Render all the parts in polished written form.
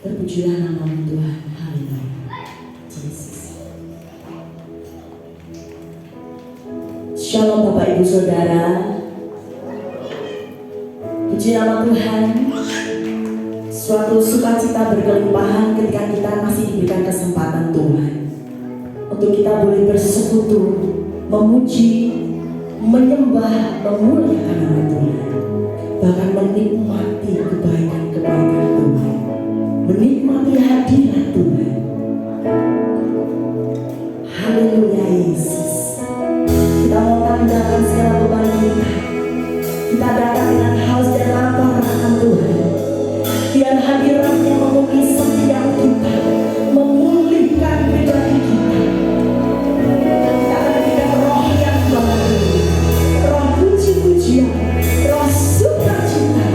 Terpujilah nama Tuhan. Haleluya. Yesus. Shalom Bapak Ibu Saudara. Puji nama Tuhan. Suatu sukacita berkelimpahan ketika kita masih diberikan kesempatan Tuhan untuk kita boleh bersekutu, memuji, menyembah, memuliakan nama Tuhan, bahkan menikmati kebaikan-kebaikan Tuhan, menikmati hadirat Tuhan. Haleluya Yesus. Kita mau tanggalkan segala beban kita. Kita datang dengan haus dan lapar akan Tuhan. Biar hadiratnya memenuhi setiap kita, memulihkan pribadi kita. Kita akan dengan roh yang baru, roh puji-pujian, roh sukacita,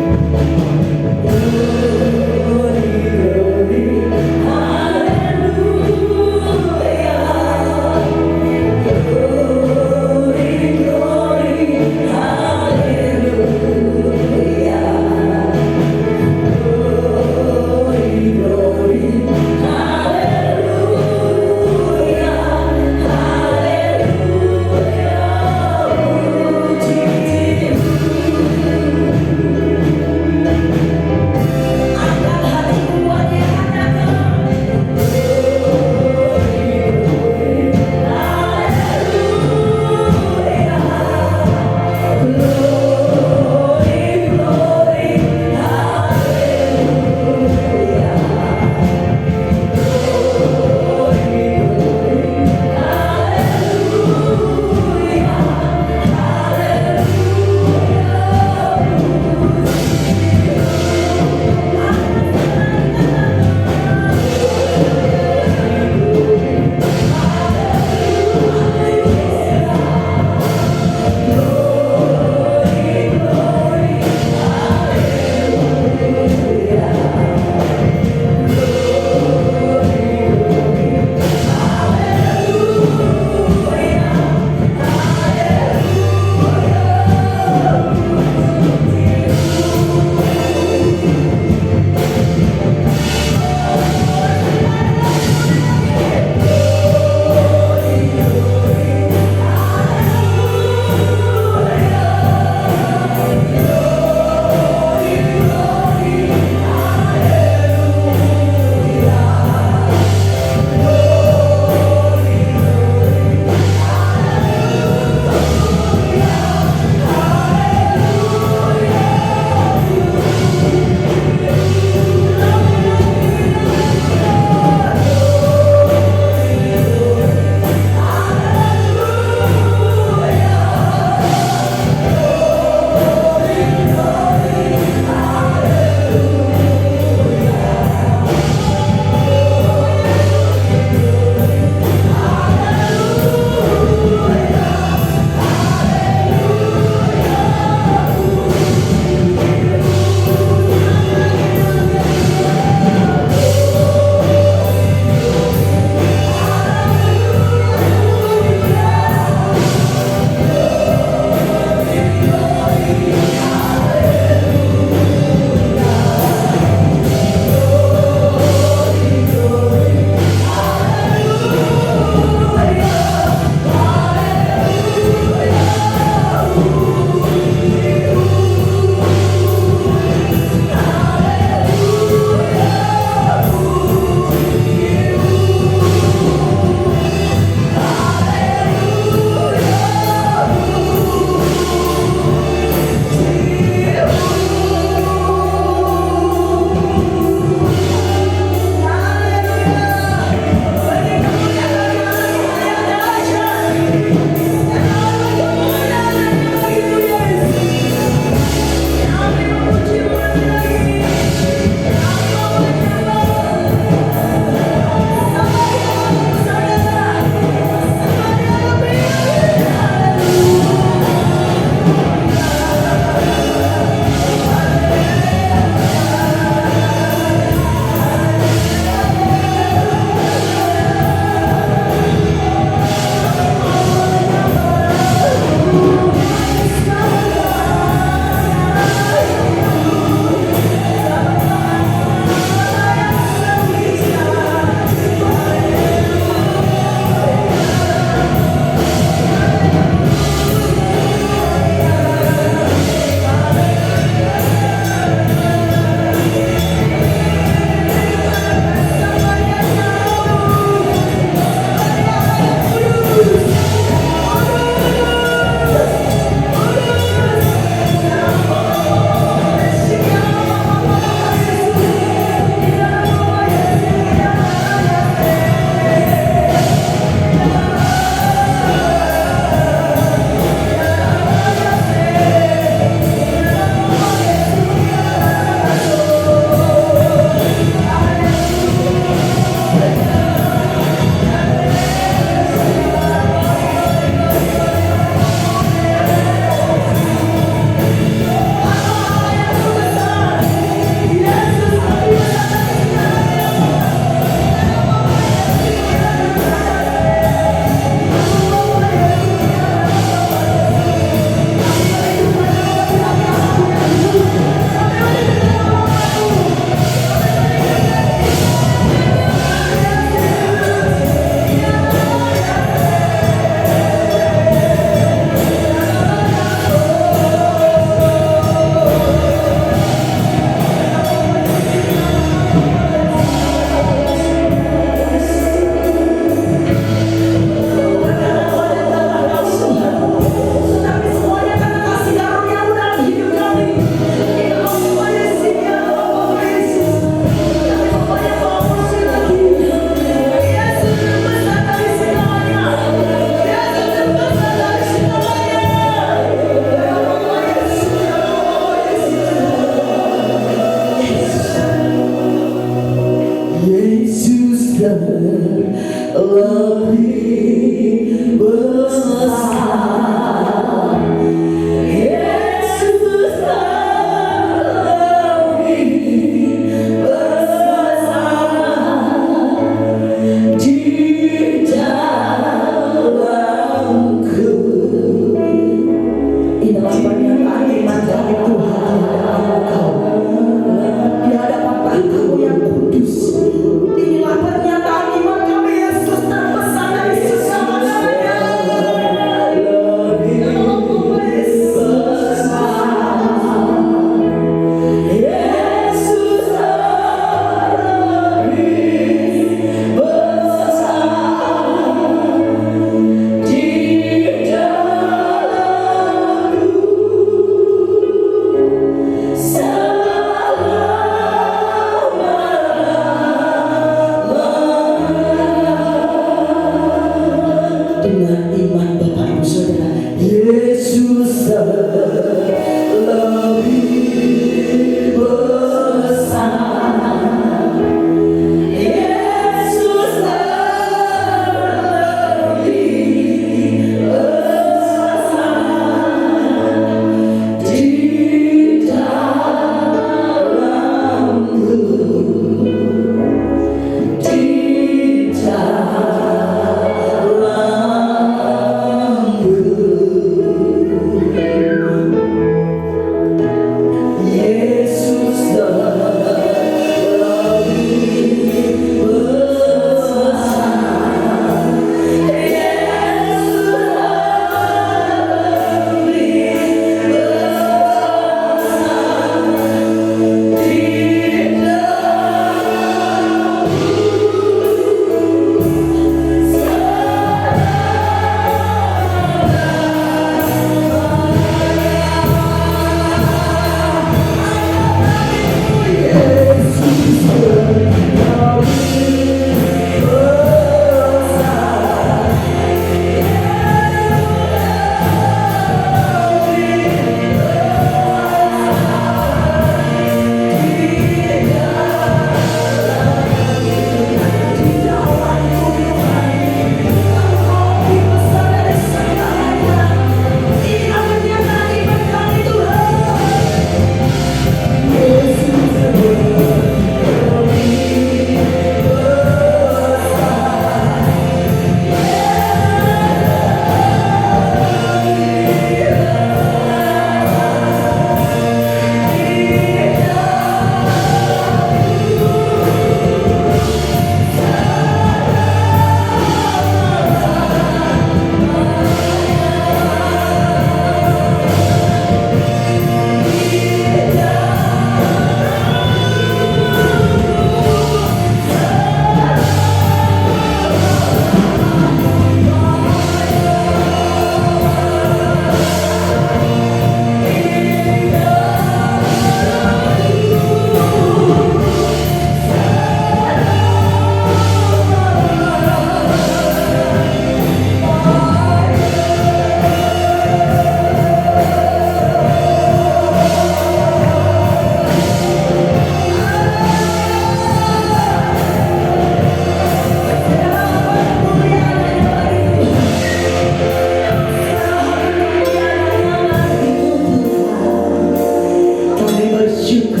bersyukur.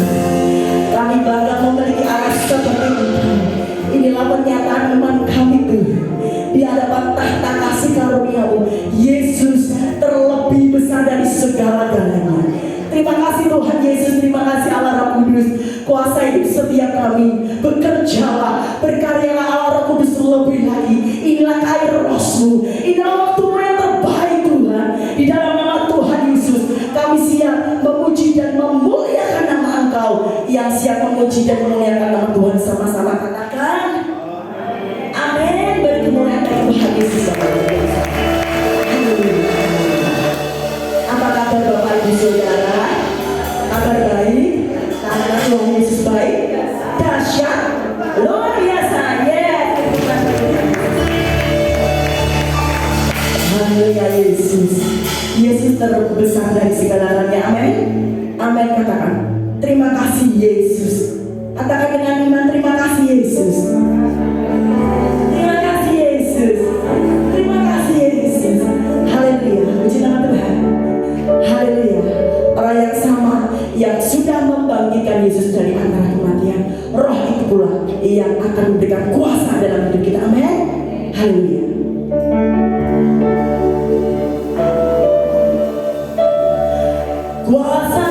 Kami bangga memiliki anak seperti Engkau. Inilah pernyataan iman kami Tuhan di hadapan tahta kasih karunia-Mu, Yesus terlebih besar dari segala-galanya. Terima kasih Tuhan Yesus, terima kasih Allah Roh Kudus. Kuasa hidup setiap kami, bekerjalah, berkaryalah Allah Roh Kudus lebih lagi. Inilah air rohmu, inilah waktu-Mu yang terbaik Tuhan. Di dalam nama Tuhan Yesus, kami siap memuji dan memuliakan nama Engkau. Yang siap memuji dan memuliakan nama Tuhan, sama-sama katakan amin. Beri kemuliaan kepada Tuhan Yesus. Apa kabar Bapak Ibu Saudara? Kabar baik? Karena Tuhan Yesus baik, dahsyat, luar biasa. Haleluya Yesus. Yesus terbesar dari segala-galanya. Amin. Amin. Katakan terima kasih Yesus. Katakan dengan iman, terima kasih Yesus. Terima kasih Yesus. Terima kasih Yesus. Haleluya. Puji nama Tuhan. Haleluya. Orang yang sama yang sudah membangkitkan Yesus dari antara kematian, Roh itu pula yang akan memberikan kuasa dalam hidup kita. Amin. Haleluya. Kuasa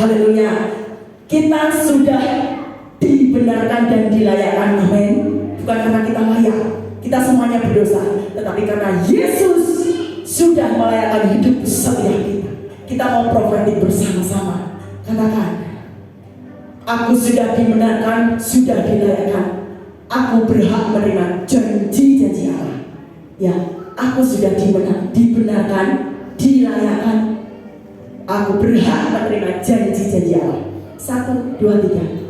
Haleluya. Kita sudah dibenarkan dan dilayakkan. Amin. Bukan karena kita layak, kita semuanya berdosa, tetapi karena Yesus sudah melayakkan hidup setiap kita. Kita mau profetik bersama-sama. Katakan, aku sudah dibenarkan, sudah dilayakkan. Aku berhak menerima janji-janji Allah. Ya, aku sudah dibenarkan, dilayakkan. Aku berhak menerima janji-janji Allah. 1, 2, 3.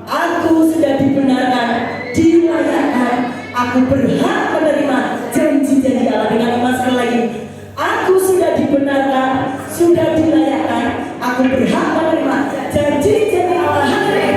Aku sudah dibenarkan, dilayakkan. Aku berhak menerima janji-janji Allah. Dengan iman sekali lagi. Aku sudah dibenarkan, sudah dilayakkan. Aku berhak menerima janji-janji Allah. Haleluya.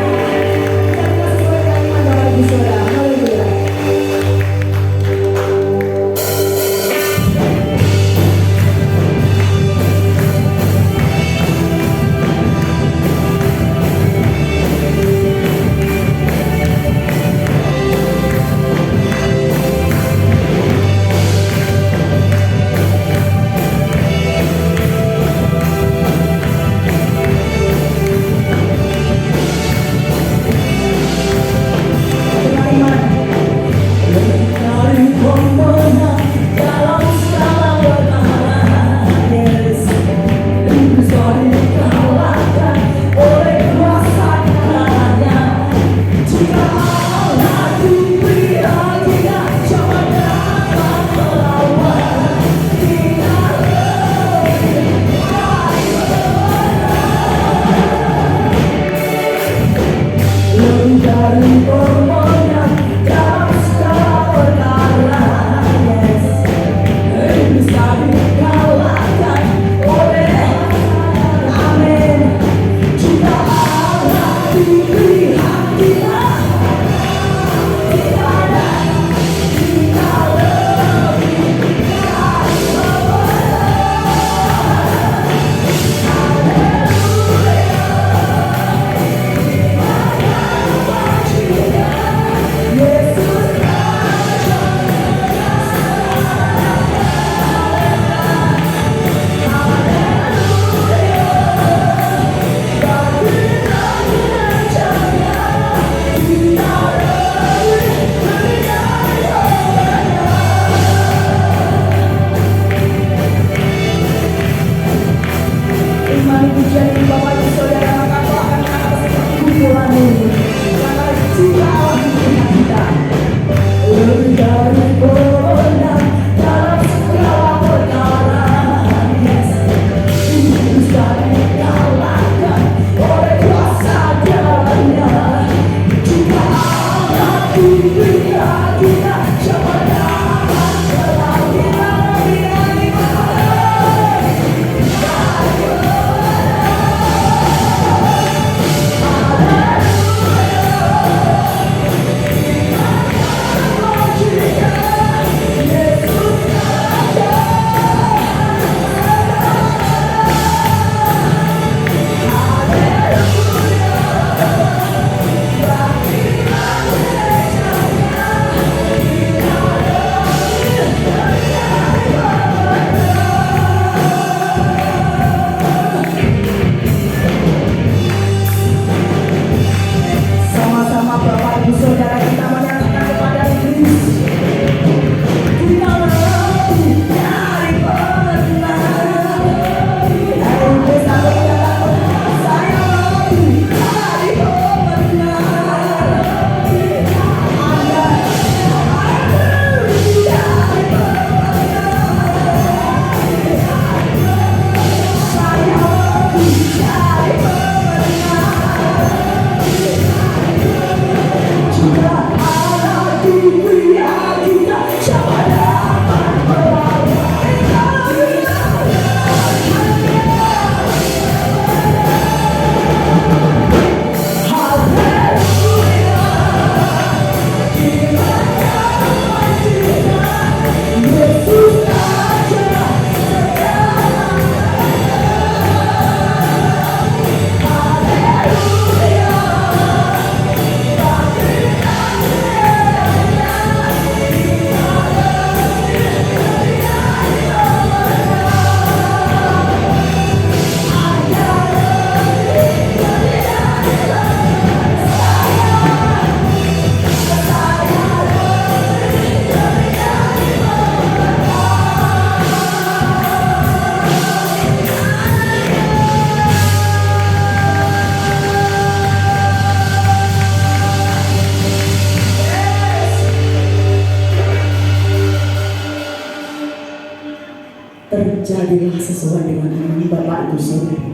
terjadilah sesuai dengan iman Bapak Ibu Saudara.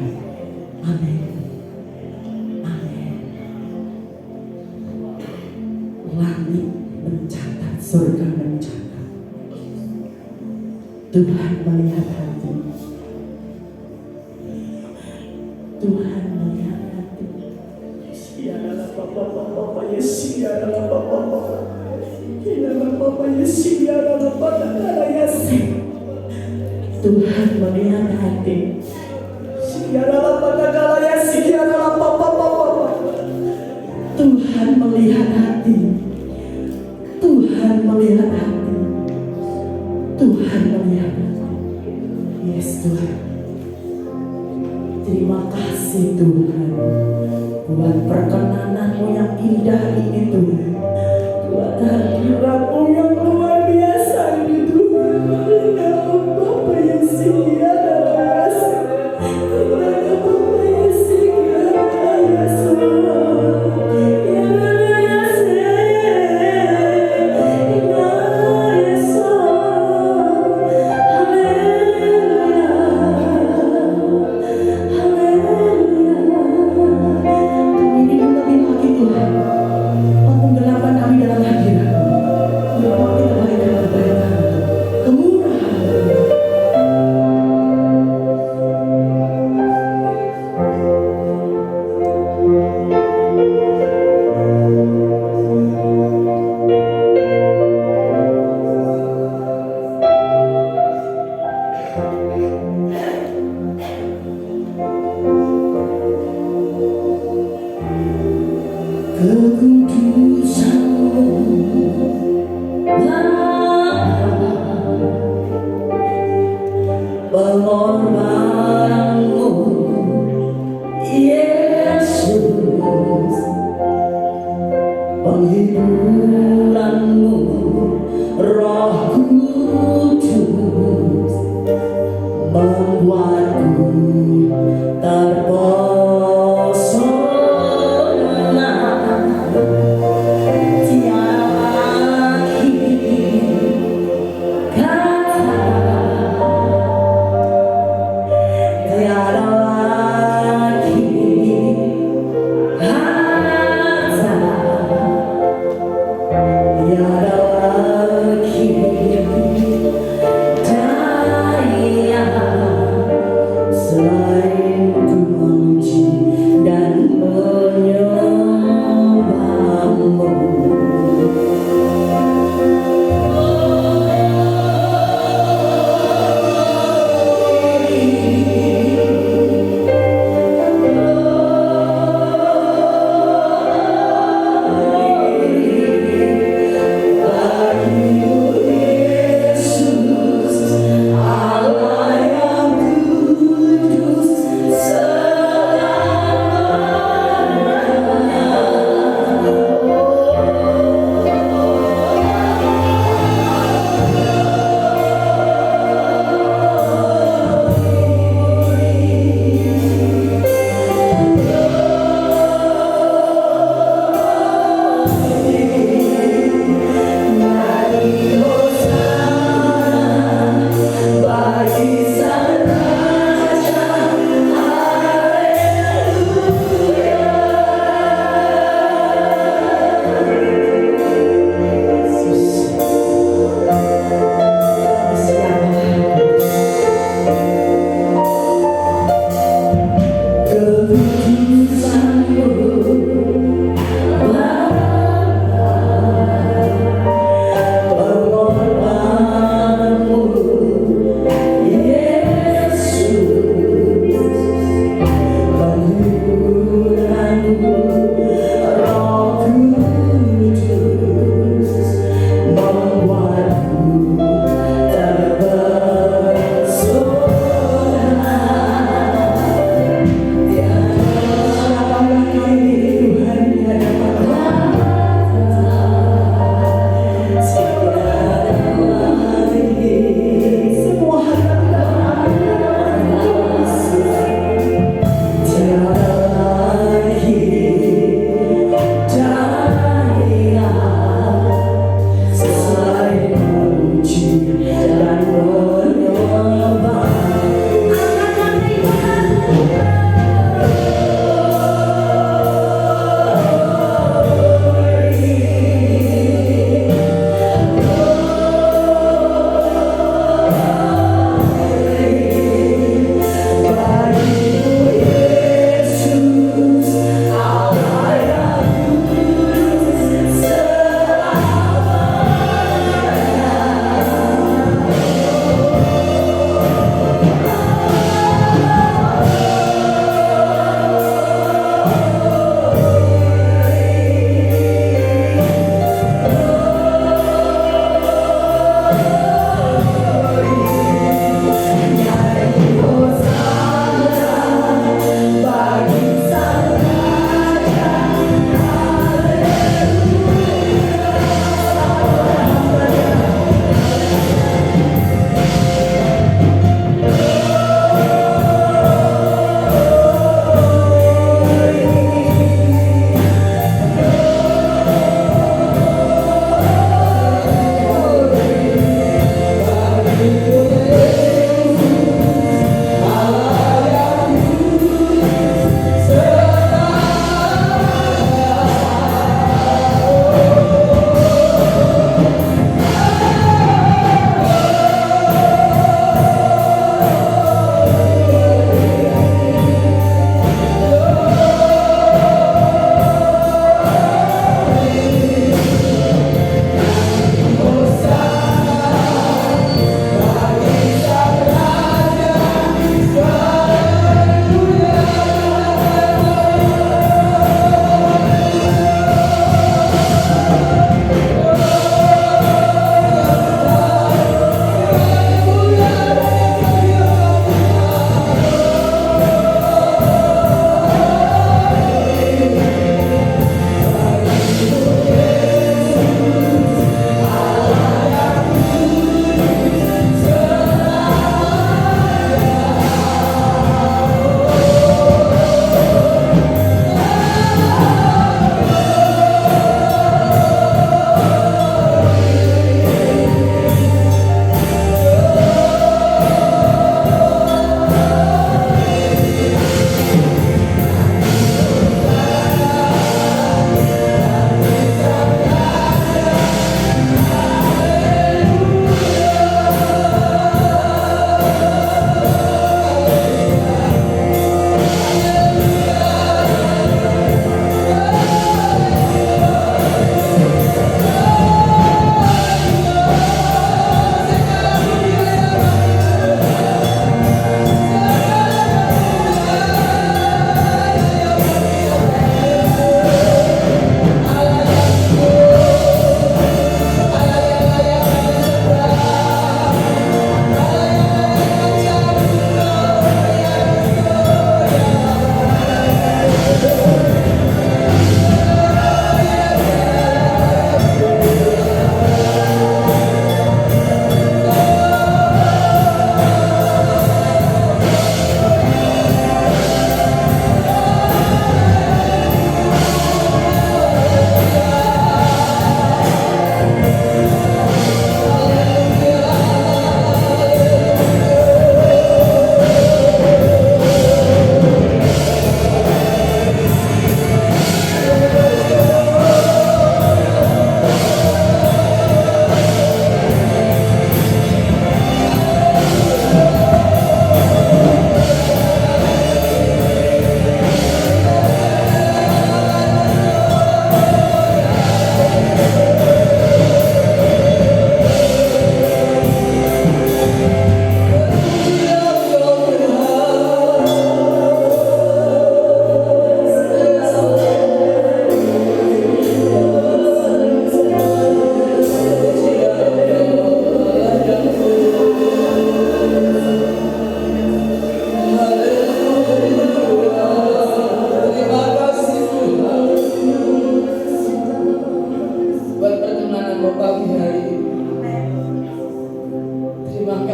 Amin. Amin. Langit mencatat, surga mencatat. Tuhan melihat hati. Tuhan melihat hati. Dia adalah Bapa Yesus, dia adalah Bapa. Dia adalah Bapa Yesus, dia adalah Bapa Yesus. Tuhan melihat hati. Dia adalah Bapa Yesus, dia adalah Bapa. Tuhan melihat hati. Tuhan melihat hati. Tuhan melihat hati. Yes Tuhan. Terima kasih Tuhan buat perkenananmu yang indah ini Tuhan, buat hadiratmu yang luar biasa ini Tuhan. Ya Bapa Yesus, ya Yesus, ya Bapa Yesus, ya Yesus, penggelapan kami dalam hadirat.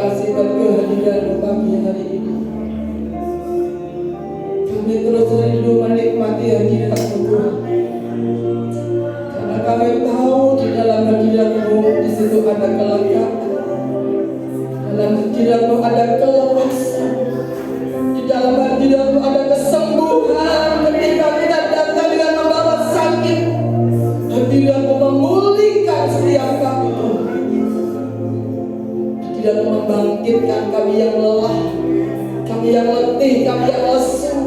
kasih buat kehadiran pagi hari ini. Kami terus rindu menikmati hadirat-Mu Tuhan. Karena kami tahu di dalam hadirat-Mu di situ ada kelengkapan. Dalam hadirat-Mu ada kelepasan. Di dalam hadirat-Mu ada kesembuhan. Ketika kita datang dengan membawa sakit, hadirat-Mu memulihkan setiap kami Tuhan. Hadirat-Mu membangkitkan kami yang lelah, kami yang letih, kami yang lesu,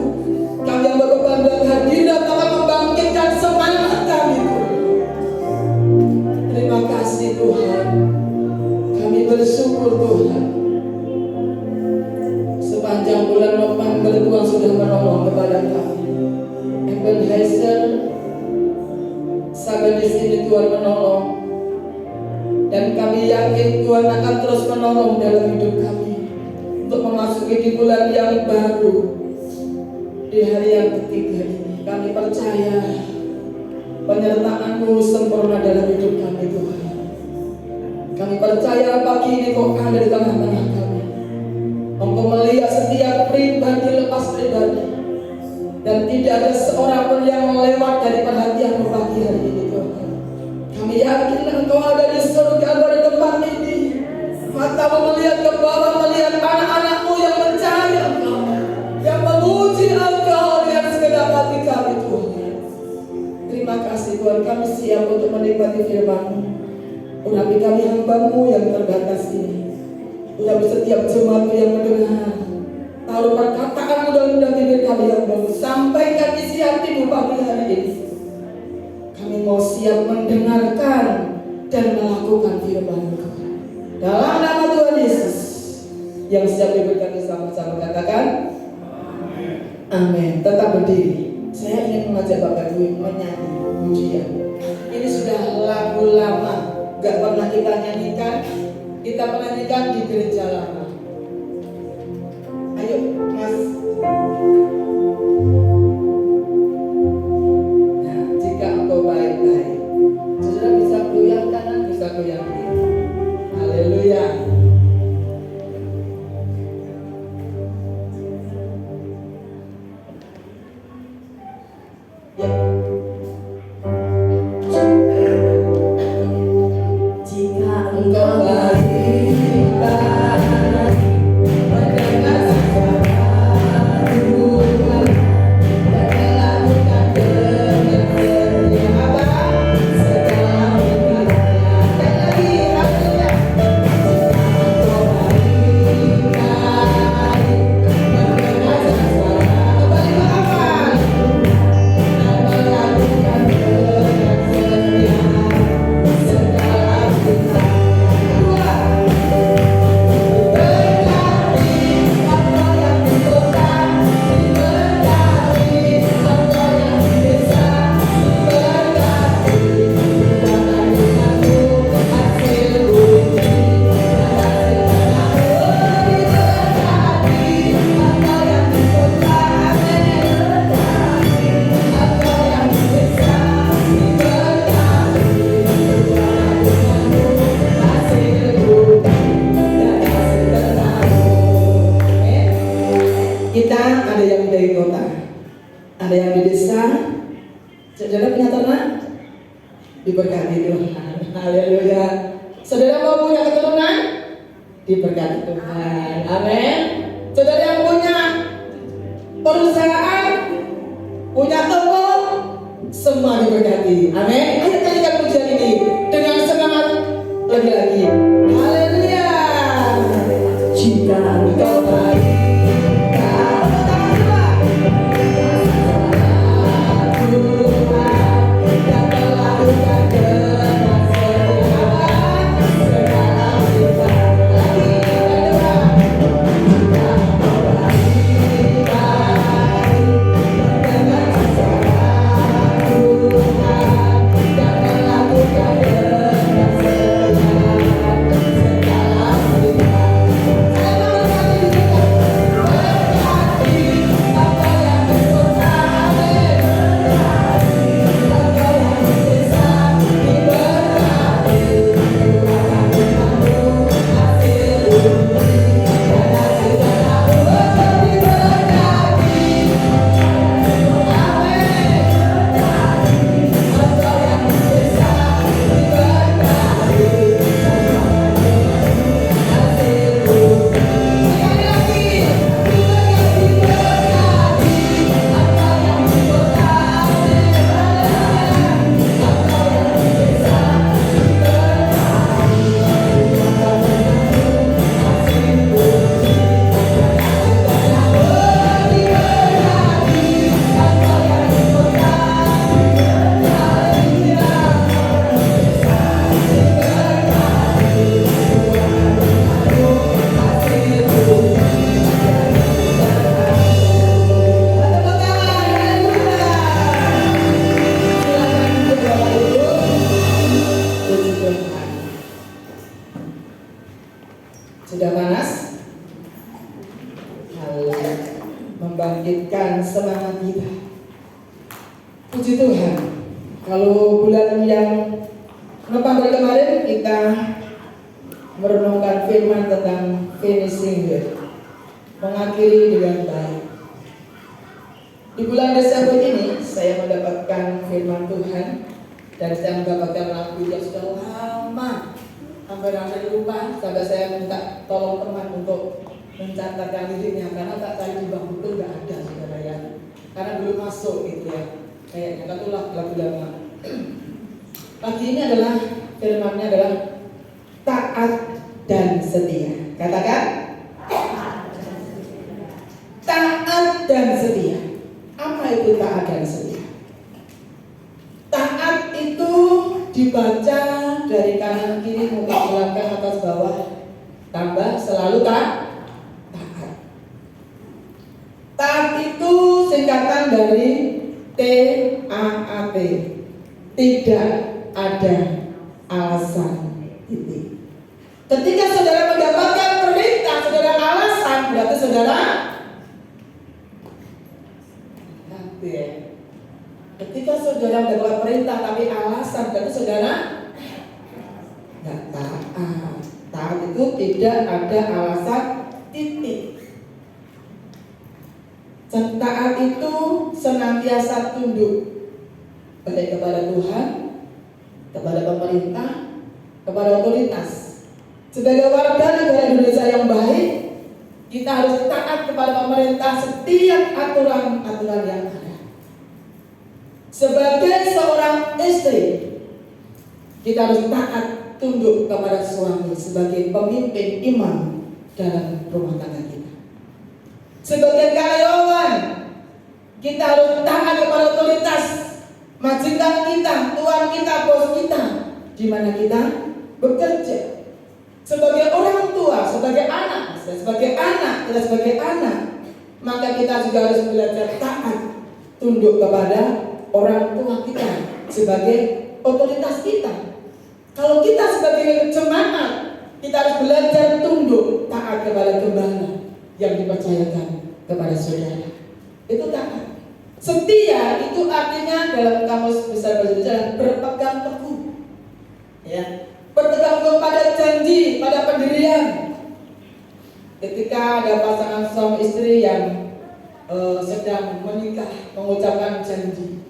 kami yang berbeban, dan hadirat akan membangkitkan semangat kami Tuhan. Terima kasih Tuhan. Kami bersyukur Tuhan. Sepanjang bulan November Tuhan sudah menolong kepada kami. Ebenezer sampai di sini Tuhan menolong, dan kami yakin Tuhan akan terus menolong dalam hidup kami untuk memasuki di bulan yang baru, di hari yang ketiga ini. Kami percaya penyertaan-Mu sempurna dalam hidup kami Tuhan. Kami percaya pagi ini Kau ada di tengah-tengah kami. Engkau melihat setiap pribadi lepas pribadi, dan tidak ada seorang pun yang lewat dari perhatian-Mu pagi hari ini Tuhan. Kami yakin Engkau ada di surga, ada di tempat ini. Mata-Mu melihat ke bawah, melihat anak-anak-Mu yang mencari Engkau, yang memuji Engkau dengan segenap hati kami Tuhan. Terima kasih Tuhan, kami siap untuk menikmati firman-Mu. Urapi kami hamba-Mu yang terbatas ini. Urapi setiap jemaat-Mu yang mendengar. Taruh perkataan-Mu dalam bibir kami yang baru. Sampaikan isi hati-Mu pagi hari ini. Kami mau siap mendengarkan dan melakukan firman-Mu. Dalam nama Tuhan Yesus yang siap diberkati, sama-sama katakan amin. Tetap berdiri. Saya ingin mengajak Bapak Ibu menyanyi pujian. Ini sudah lagu lama, gak pernah kita nyanyikan. Kita menyanyikan di gereja lama. Ayo Mas. Nah, jika engkau baik-baik, saudara bisa goyang kanan, bisa goyang kiri. Haleluya. Ya. Jika engkau baik-baik, kita ada yang dari kota, ada yang di desa. Saudara punya ternak, diberkati Tuhan. Haleluya. Saudara mau punya keturunan, diberkati Tuhan. Amin. Saudara yang punya perusahaan, punya toko, semua diberkati. Amin. Ayo kalikan pujian ini dengan semangat lagi-lagi. Haleluya. Jika engkau baik, Haleluya. Membangkitkan semangat kita. Puji Tuhan. Kalau bulan yang November kemarin kita merenungkan firman tentang finishing year, mengakhiri dengan baik. Di bulan Desember ini saya mendapatkan firman Tuhan dan saya mendapatkan lagu yang sudah lama hampir lupa, sampai saya minta tolong teman untuk mencatatkan liriknya karena tak cari di bang buku nggak ada saudara ya, karena belum masuk gitu ya, kayaknya kan itulah lagu lama. Pagi ini adalah firmannya adalah taat dan setia. Katakan taat dan setia. Apa itu taat dan setia? Taat itu dibaca dari kanan kiri, muka belakang, atas bawah, tambah selalu taat. Taat itu singkatan dari TAAT, tidak ada alasan titik. Ketika saudara mendapatkan perintah, saudara alasan, berarti saudara nanti ya. Ketika saudara mendapat perintah tapi alasan, berarti saudara nggak taat. Taat itu tidak ada alasan titik. Taat itu senantiasa tunduk baik kepada Tuhan, kepada pemerintah, kepada otoritas. Sebagai warga negara Indonesia yang baik, kita harus taat kepada pemerintah setiap aturan-aturan yang ada. Sebagai seorang istri, kita harus taat tunduk kepada suami sebagai pemimpin imam dalam rumah tangga kita. Sebagai karyawan, kita harus taat kepada otoritas, majikan kita, tuan kita, bos kita, di mana kita bekerja. Sebagai orang tua, sebagai anak, kita sebagai anak, maka kita juga harus belajar taat, tunduk kepada orang tua kita sebagai otoritas kita. Kalau kita sebagai jemaat, kita harus belajar tunduk, taat kepada gembala yang dipercayakan kepada saudara. Itu taat. Setia itu artinya dalam kamus besar bahasa Indonesia berpegang teguh, ya, berpegang teguh pada janji, pada pendirian. Ketika ada pasangan suami istri yang sedang menikah, mengucapkan janji,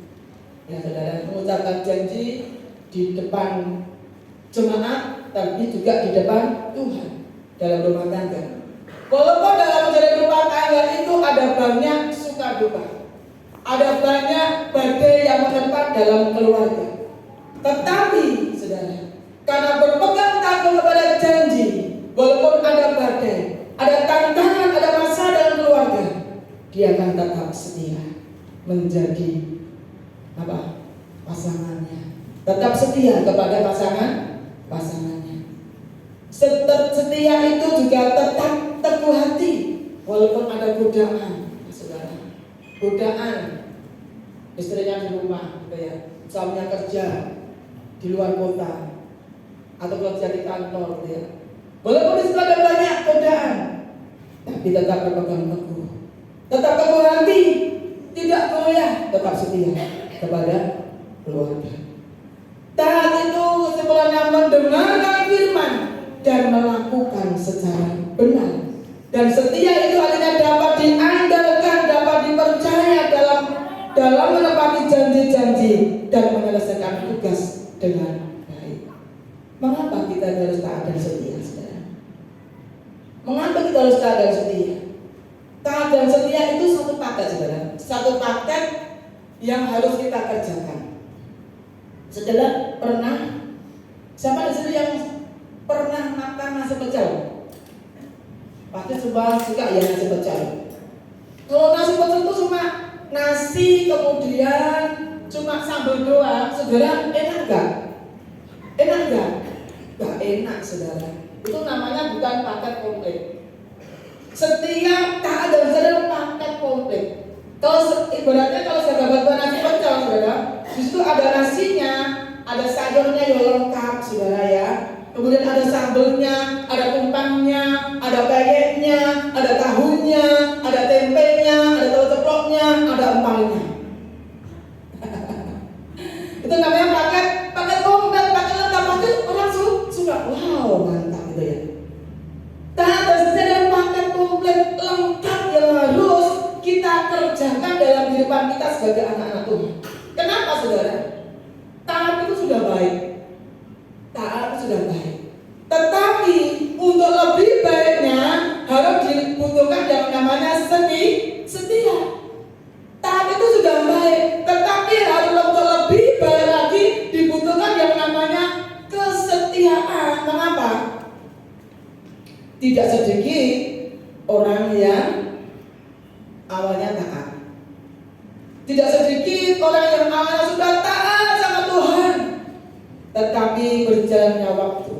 ya saudara, mengucapkan janji di depan jemaat, tapi juga di depan Tuhan dalam rumah tangga. Walaupun dalam menjalani rumah tangga itu ada banyak suka duka, ada banyak badai yang menerpa dalam keluarga. Tetapi saudara, karena berpegang teguh kepada janji, walaupun ada badai, ada tantangan, ada masalah dalam keluarga, dia akan tetap setia menjadi pasangannya, tetap setia kepada pasangannya. Setia itu juga tetap teguh hati walaupun ada godaan, saudara. Godaan istrinya di rumah, gitu ya, suaminya kerja di luar kota atau kerja di kantor, gitu ya. Walaupun itu ada banyak godaan, tapi tetap berpegang teguh, tetap teguh hati, tidak goyah, tetap setia kepada keluarga. Taat itu sebenarnya mendengarkan firman dan melakukan secara benar. Dan setia itu artinya dapat diandalkan, dapat dipercaya dalam menepati janji-janji dan menyelesaikan tugas dengan baik. Mengapa kita harus taat dan setia, saudara? Mengapa kita harus taat dan setia? Taat dan setia itu satu paket, saudara. Satu paket yang harus kita kerjakan. Saudara pernah, siapa di sini yang pernah makan nasi pecel? Pasti semua suka ya nasi pecel. Kalau nasi pecel itu cuma nasi kemudian cuma sambal doang, saudara, enak gak? Enak gak? Gak enak, saudara. Itu namanya bukan paket komplit. Setiap taat dan saudara paket komplit. Kalau ibaratnya kalau saya dapat nasi pecel, saudara, di situ ada nasinya, ada sayurnya yang lengkap, saudara ya. Kemudian ada sambelnya, ada kumpangnya, ada peyeknya, ada tahunya, ada tempenya, ada telur ceploknya, ada empalnya. Itu namanya paket komplit, paket lengkap. Pasti orang suka, wow, mantap gitu ya. Tak ada paket komplit lengkap yang harus kita kerjakan dalam kehidupan kita sebagai anak-anak Tuhan. Kenapa saudara? Taat itu sudah baik. Taat itu sudah baik. Tetapi untuk lebih baiknya harus dibutuhkan yang namanya setia. Taat itu sudah baik, tetapi harus untuk lebih baik lagi dibutuhkan yang namanya kesetiaan. Mengapa? Tidak sedikit orang yang awalnya taat. Tidak sedikit orang yang awalnya sudah taat sama Tuhan, tetapi berjalannya waktu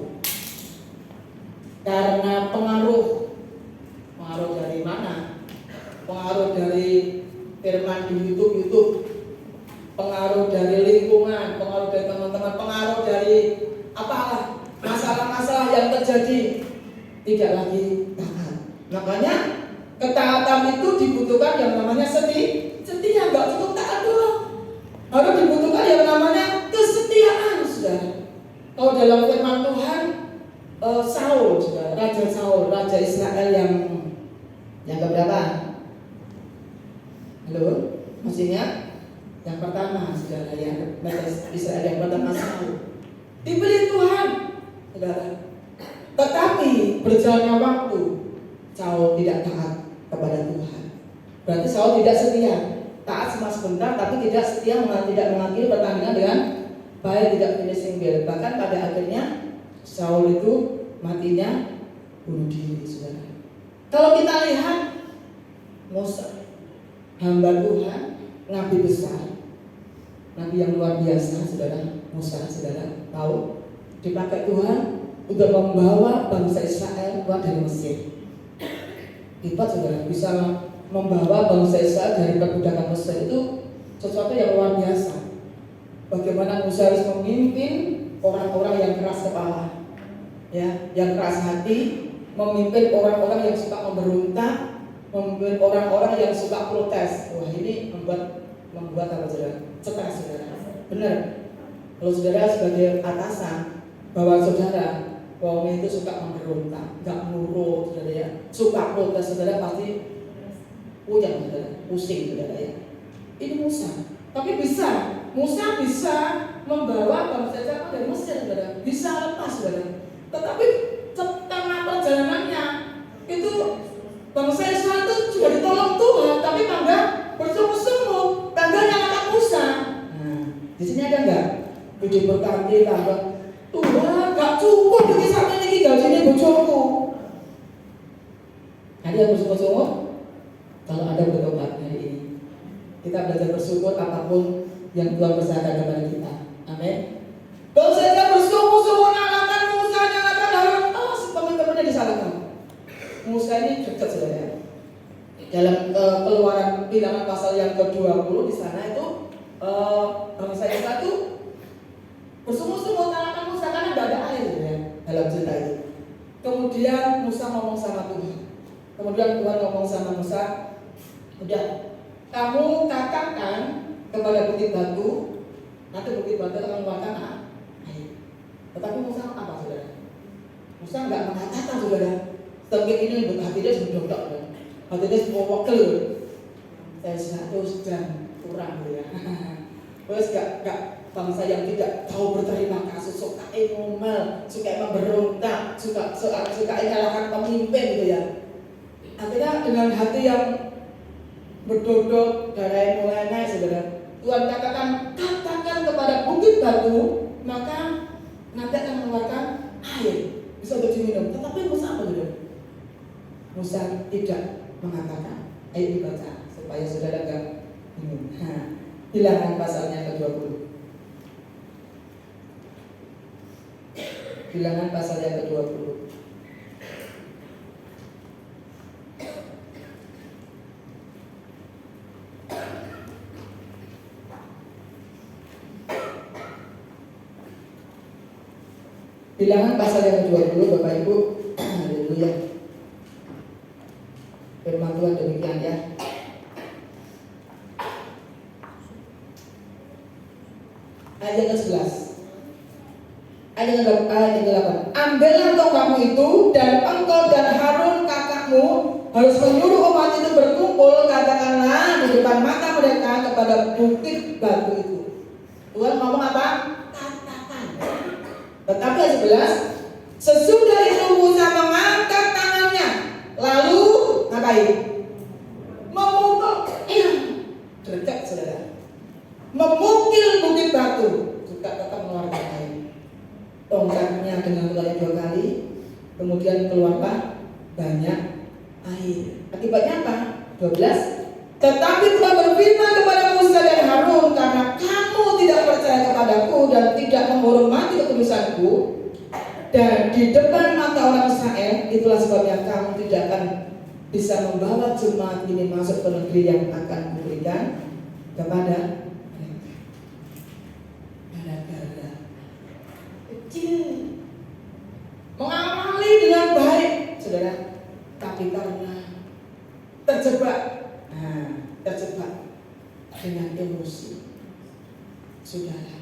karena pengaruh dari mana? Pengaruh dari firman di YouTube, pengaruh dari lingkungan, pengaruh dari teman-teman, pengaruh dari apalah masalah-masalah yang terjadi, tidak lagi taat. Makanya ketaatan itu dibutuhkan yang namanya setia, nggak cukup taat doang. Harus dibutuhkan yang namanya kesetiaan, saudara. Kalau dalam firman Tuhan, Saul, saudara, Raja Israel yang keberapa? Halo, maksudnya yang pertama, saudara, yang Raja Israel yang pertama Saul dipilih Tuhan, saudara. Tetapi berjalannya waktu, Saul tidak taat kepada Tuhan. Berarti Saul tidak setia. Taat cuma sebentar, tapi tidak setia, tidak mengakhiri pertandingan dengan baik, tidak finishing well. Bahkan pada akhirnya Saul itu matinya bunuh diri, saudara. Kalau kita lihat Musa, hamba Tuhan, nabi besar, nabi yang luar biasa, saudara. Musa, saudara, tahu dipakai Tuhan untuk membawa bangsa Israel keluar dari Mesir. Hebat, saudara, bisa membawa bangsa Israel dari perbudakan Mesir itu sesuatu yang luar biasa. Bagaimana Musa harus memimpin orang-orang yang keras kepala, ya, yang keras hati, memimpin orang-orang yang suka memberontak, memimpin orang-orang yang suka protes. Wah, ini membuat apa, saudara? Stres, saudara. Benar. Kalau saudara sebagai atasan, bahwa saudara itu suka memberontak, nggak nurut, saudara ya, suka protes, saudara pasti puyeng, saudara, pusing, saudara ya. Ini Musa, tapi Musa bisa membawa bangsa Israel dari Mesir, saudara, bisa lepas, saudara. Tetapi setengah perjalanannya itu bangsa Israel itu juga ditolong Tuhan, tapi tangga bersungguh-sungguh, tangga nyalakan Musa. Nah, di sini ada nggak? Gede berkanti tangga. Tuhan, gak cukup bagi sampai ini gajinya bojoku. Ada yang bersungguh-sungguh? Kalau ada bertobat hari ini, kita belajar bersyukur apapun yang Tuhan percayakan kepada kita. Amin. Kalau saya bersungguh-sungguh nyalakan Musa, nyalakan Harun, teman-temannya disalahkan. Musa ini dekat, saudara. Dalam Keluaran Bilangan pasal yang ke-20 di sana itu bangsa Israel itu bersungguh-sungguh nyalakan Musa karena tidak ada air, ya, dalam cerita itu. Kemudian Musa ngomong sama Tuhan. Kemudian Tuhan ngomong sama Musa, udah, kamu katakan kepada bukit batu, nanti bukit batu akan mengeluarkan air. Tetapi Musa apa, saudara? Musa nggak mengatakan, saudara. Sebagai ini hati dia sudah dok, hati dia semua wakil. Saya 100 dan kurang, ya. Terus gak bangsa yang tidak tahu berterima kasih, suka ngomel, suka memberontak, suka nyalakan pemimpin, gitu ya. Akhirnya dengan hati yang berdodok, darah yang mulai naik, saudara, Tuhan katakan kepada bukit batu, maka nanti akan mengeluarkan air, bisa untuk diminum. Tetapi Musa apa, saudara? Musa tidak mengatakan. Ayo dibaca supaya saudara enggak bingung. Bilangan pasalnya ke-20. Bilangan pasal yang ke-20. Bilangan pasal yang ke-20 Bapak Ibu. Haleluya. Firman Tuhan demikian ya. Ayat ke-11. Ayat ke-8. Ambillah tongkatmu itu dan engkau dan Harun kakakmu harus menyuruh umat itu berkumpul, katakanlah di depan mata mereka kepada bukit batu itu. Tuhan ngomong apa? Katakan. Tetapi ayat 11, sesudah itu Musa mengangkat tangannya, lalu ngapain? Memukul. Dekat saudara. Memukul bukit batu, juga tetap mengeluarkan air. Tongkatnya dengan mulai 2 kali, kemudian keluarlah banyak air. Akibatnya apa? 12. Tetapi Tuhan berfirman kepada Musa dan Harun, karena kamu tidak percaya kepadaku dan tidak menghormati kekudusanku, dan di depan mata orang Israel, itulah sebabnya kamu tidak akan bisa membawa jemaat ini masuk ke negeri yang akan kuberikan kepada mereka. Gara-gara kecil, mengamali dengan baik, saudara, tapi karena terjebak dengan emosi, saudara,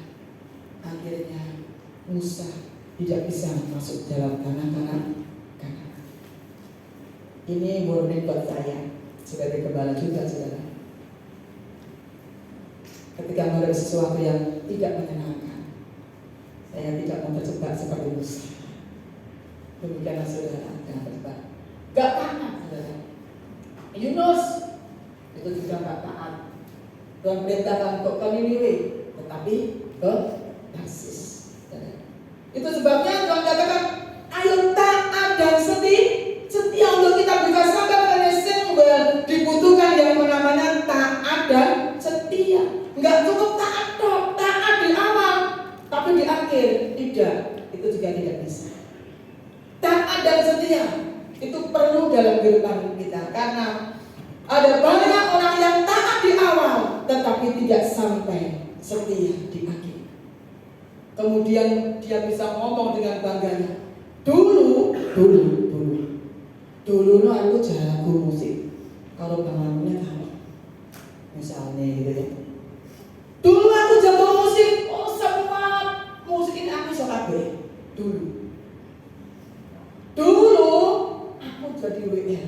akhirnya Musa tidak bisa masuk dalam tanah-tanah Kanaan. Ini murni buat saya sebagai gembala juga, saudara. Ketika menghadapi sesuatu yang tidak menyenangkan, saya tidak mau terjebak seperti Musa. Demikianlah saudara, jangan terjebak. Gak taat, saudara. Yunus itu juga gak taat. Tuhan perintahkan kok ke Niniwe, tetapi ke Tarsis. Itu sebabnya Tuhan katakan, ayo taat dan setia untuk kita bisa sampai ke Yesus. Dibutuhkan yang namanya taat dan setia. Enggak cukup taat di awal, tapi di akhir tidak. Itu juga tidak bisa. Taat dan setia itu perlu dalam kehidupan kita, karena ada banyak orang yang taat di awal tetapi tidak sampai setia di akhir. Kemudian dia bisa ngomong dengan bangganya, dulu aku jago musik. Kalau bangunnya tahu, misalnya gitu ya. Dulu aku jago musik, semua musik ini aku bisa kabeh. Dulu aku jadi WR.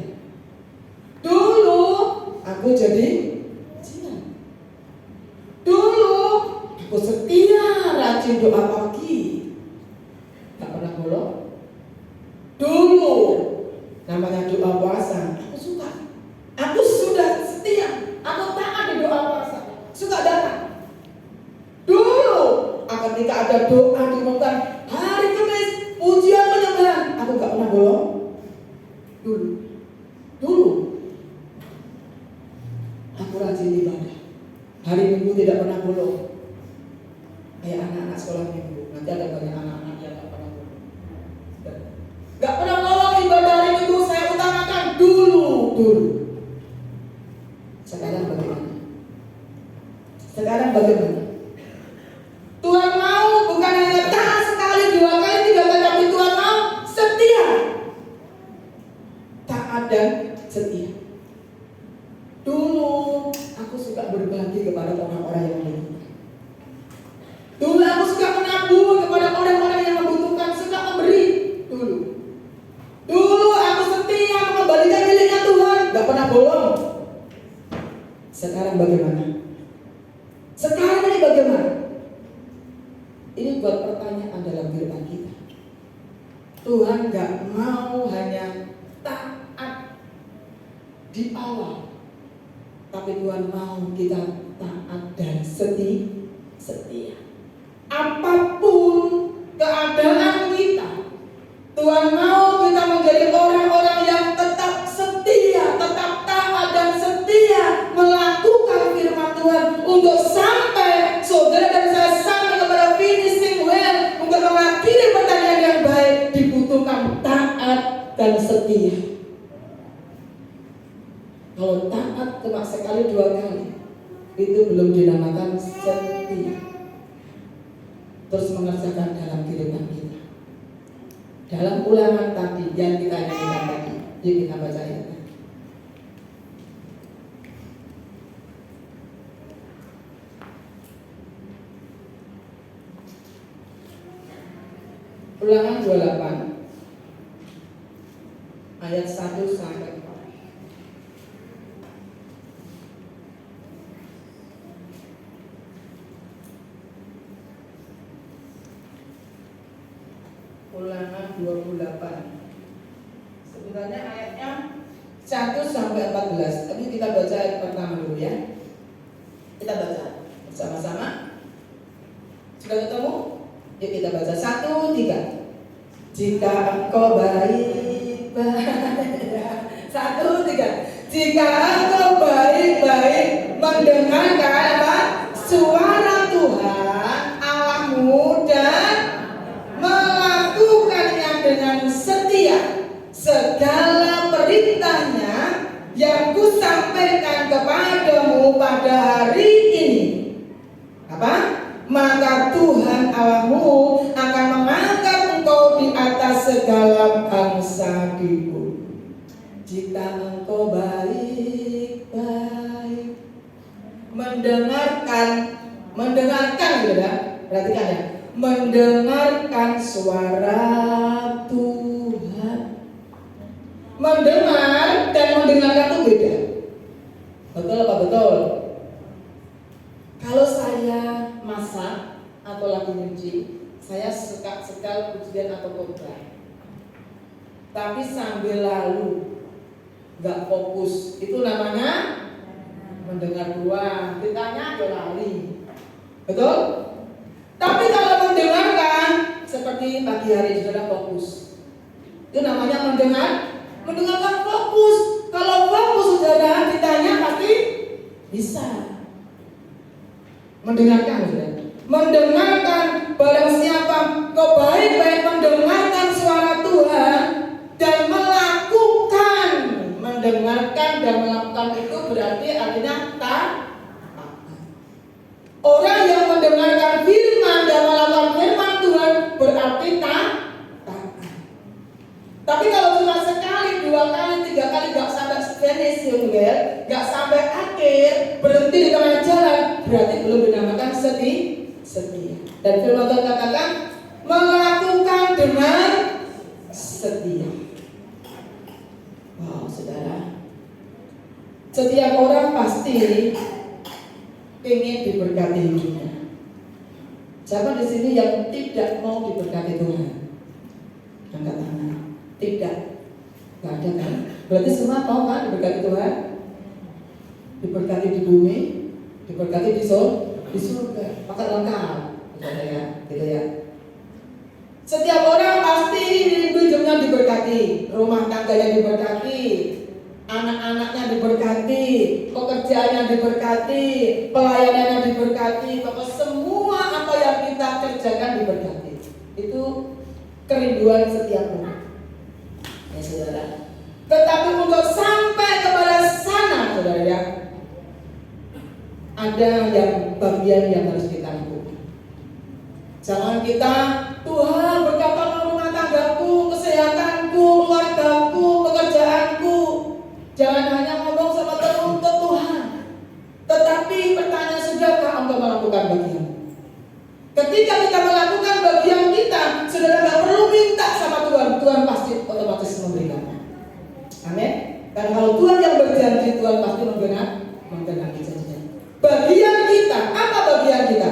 Dulu aku jadi sinar. Dulu aku setia, rajin doa pagi, gak pernah bolong. Dulu namanya doa puasa, aku suka. Aku sudah setia, aku taat di doa puasa, suka datang. Dulu ketika ada doa diumumkan hari Kamis, pujian penyembahan, aku gak pernah bolong. Dulu aku rajin ibadah. Hari Minggu tidak pernah bolong. Kayak anak-anak sekolah minggu. Nanti ada banyak anak-anak yang gak pernah bolong. Gak pernah bolong ibadah hari Minggu. Saya utamakan dulu. Sekarang bagaimana? Tuhan mau bukan hanya taat sekali, 2 kali, 3 kali, tapi Tuhan mau setia. Taat dan setia. Dulu aku suka berbagi kepada orang-orang yang membutuhkan. Dulu aku suka menabur kepada orang-orang yang membutuhkan, suka memberi. Dulu aku setia mengembalikan miliknya Tuhan, gak pernah bolong. Sekarang bagaimana? Sekarang ini bagaimana? Ini buat pertanyaan dalam kehidupan kita. Tuhan gak mau hanya taat di awal, tapi Tuhan mau kita taat dan setia. Apapun keadaan kita, Tuhan mau kita menjadi orang-orang yang tetap setia, tetap taat dan setia melakukan firman Tuhan untuk sampai saudara dan saya sampai kepada finishing well, untuk mengakhiri pertandingan yang baik. Dibutuhkan taat dan setia. Kalau taat cuma sekali 2 kali, itu belum dinamakan setia. Terus mengerjakan dalam kehidupan kita. dalam ulangan tadi yang kita nyanyikan tadi. Yuk kita baca ya. Ulangan 28 ayat 1 sampai 4. Ulangan 28. Sebenarnya ayatnya 1 sampai 14, tapi kita baca ayat pertama dulu ya. Kita baca bersama-sama. Sudah ketemu? Yuk kita baca 1, 3. Jika engkau baik-baik 1, 3. Jika engkau baik-baik mendengarkan apa? Suara Tuhan Allahmu dan melakukannya dengan setia segala perintahnya yang kusampaikan kepadamu pada hari ini. Apa? Maka Tuhan Allahmu akan mengangkat engkau di atas segala bangsa di bumi. Jika engkau baik-baik mendengarkan ya, perhatikan ya, mendengarkan suara Tuhan. Mendengar dan mendengarkan itu beda. Betul apa betul? Kalau saya masak atau lagi nyuci, saya suka sekali pujian atau khotbah. Tapi sambil lalu, nggak fokus, itu namanya mendengar doang. Ditanya aja lali, betul? Tapi kalau mendengarkan, seperti pagi hari saudara fokus, itu namanya mendengarkan fokus. Kalau fokus saudara ditanya pasti bisa. Mendengarkan saudara. Mendengarkan barang siapa kau baik-baik mendengarkan suara Tuhan dan melakukan. Mendengarkan dan melakukan itu berarti artinya taat. Orang yang mendengarkan firman dan melakukan firman Tuhan berarti taat. Tapi kalau cuma sekali, 2 kali, 3 kali gak sampai finish, gak sampai akhir, berhenti di tengah jalan, berarti belum dinamakan setia. Dan firman Tuhan katakan melakukan dengan setia. Wow, saudara, setiap orang pasti ingin diberkati hidupnya. Siapa di sini yang tidak mau diberkati Tuhan? Angkat tangan. Tidak, nggak ada kan? Berarti semua mau kan diberkati Tuhan? Diberkati di bumi, diberkati di surga. Pakai lengkap, gitu ya. Setiap orang pasti hidupnya diberkati, rumah tangganya diberkati, anak-anaknya diberkati, pekerjaannya diberkati, pelayanannya diberkati, pokoknya semua apa yang kita kerjakan diberkati. Itu kerinduan setiap orang, ya saudara. Tetapi untuk sampai kepada sana, saudara ya, ada yang bagian yang harus kita lakukan. Jangan kita, Tuhan berkatakan rumah tanggaku, kesehatanku, keluargaku, pekerjaanku. Jangan hanya ngomong sama Tuhan, tetapi pertanyaan, sudahkah engkau melakukan bagian? Ketika kita melakukan bagian kita, saudara tidak perlu minta sama Tuhan, Tuhan pasti otomatis memberikannya. Amin. Dan kalau Tuhan yang berjanji, Tuhan pasti menggenapi janjinya. Bagian kita, apa bagian kita?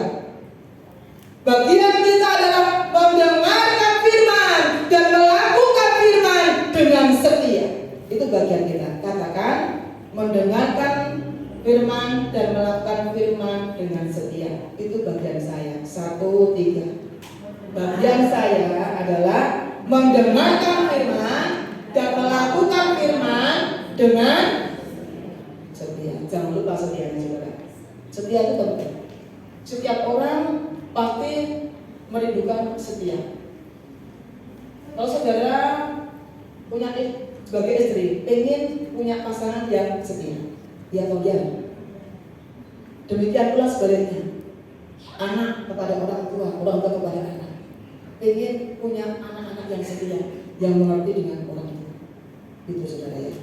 Bagian kita adalah mendengarkan firman dan melakukan firman dengan setia. Itu bagian kita. Katakan, mendengarkan firman dan melakukan firman dengan setia. Itu bagian saya. 1, 3. Bagian saya adalah mendengarkan firman dan melakukan firman dengan setia. Jangan lupa setia, saudara. Setia itu penting. Setiap orang pasti merindukan setia. Kalau saudara punya sebagai istri, ingin punya pasangan yang setia, ya atau ya. Demikian pula sebaliknya, anak kepada orang tua kepada anak. ingin punya anak-anak yang setia, yang mengerti dengan orang tua. Itu saudara ya.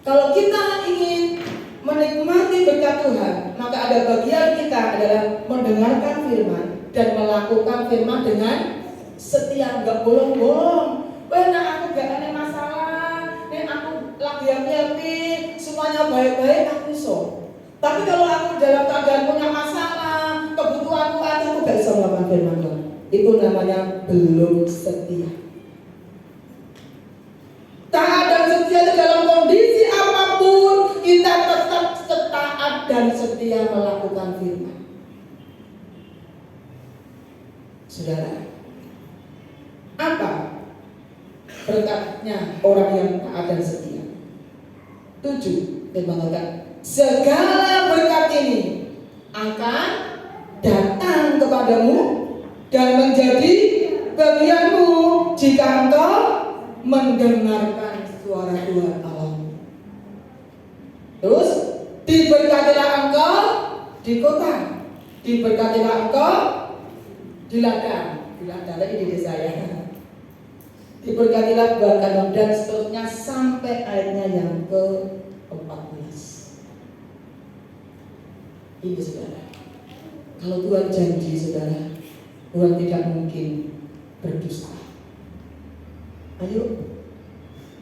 Kalau kita ingin menikmati berkat Tuhan, maka ada bagian kita adalah mendengarkan firman dan melakukan firman dengan setia, nggak bolong-bolong. Nah aku gak ada masalah, nih aku lagi happy, semuanya baik-baik, aku so. Tapi kalau aku dalam keadaan punya masalah, kebutuhanku ada, aku gak bisa melakukan firman Tuhan. Itu namanya belum setia. Taat dan setia itu dalam kondisi apapun, kita tetap taat dan setia melakukan firman. Saudara, apa berkatnya orang yang taat dan setia? 7, dia mengatakan segala berkat ini akan datang kepadamu dan menjadi bagianmu jika engkau mendengarkan suara Tuhan Allahmu. Terus diberkatilah engkau di kota, diberkatilah engkau di ladang lagi di desa ya. Diberkatilah bahkan dan seterusnya sampai ayatnya yang ke-14. Ini saudara, kalau Tuhan janji saudara, Tuhan tidak mungkin berdusta. Ayo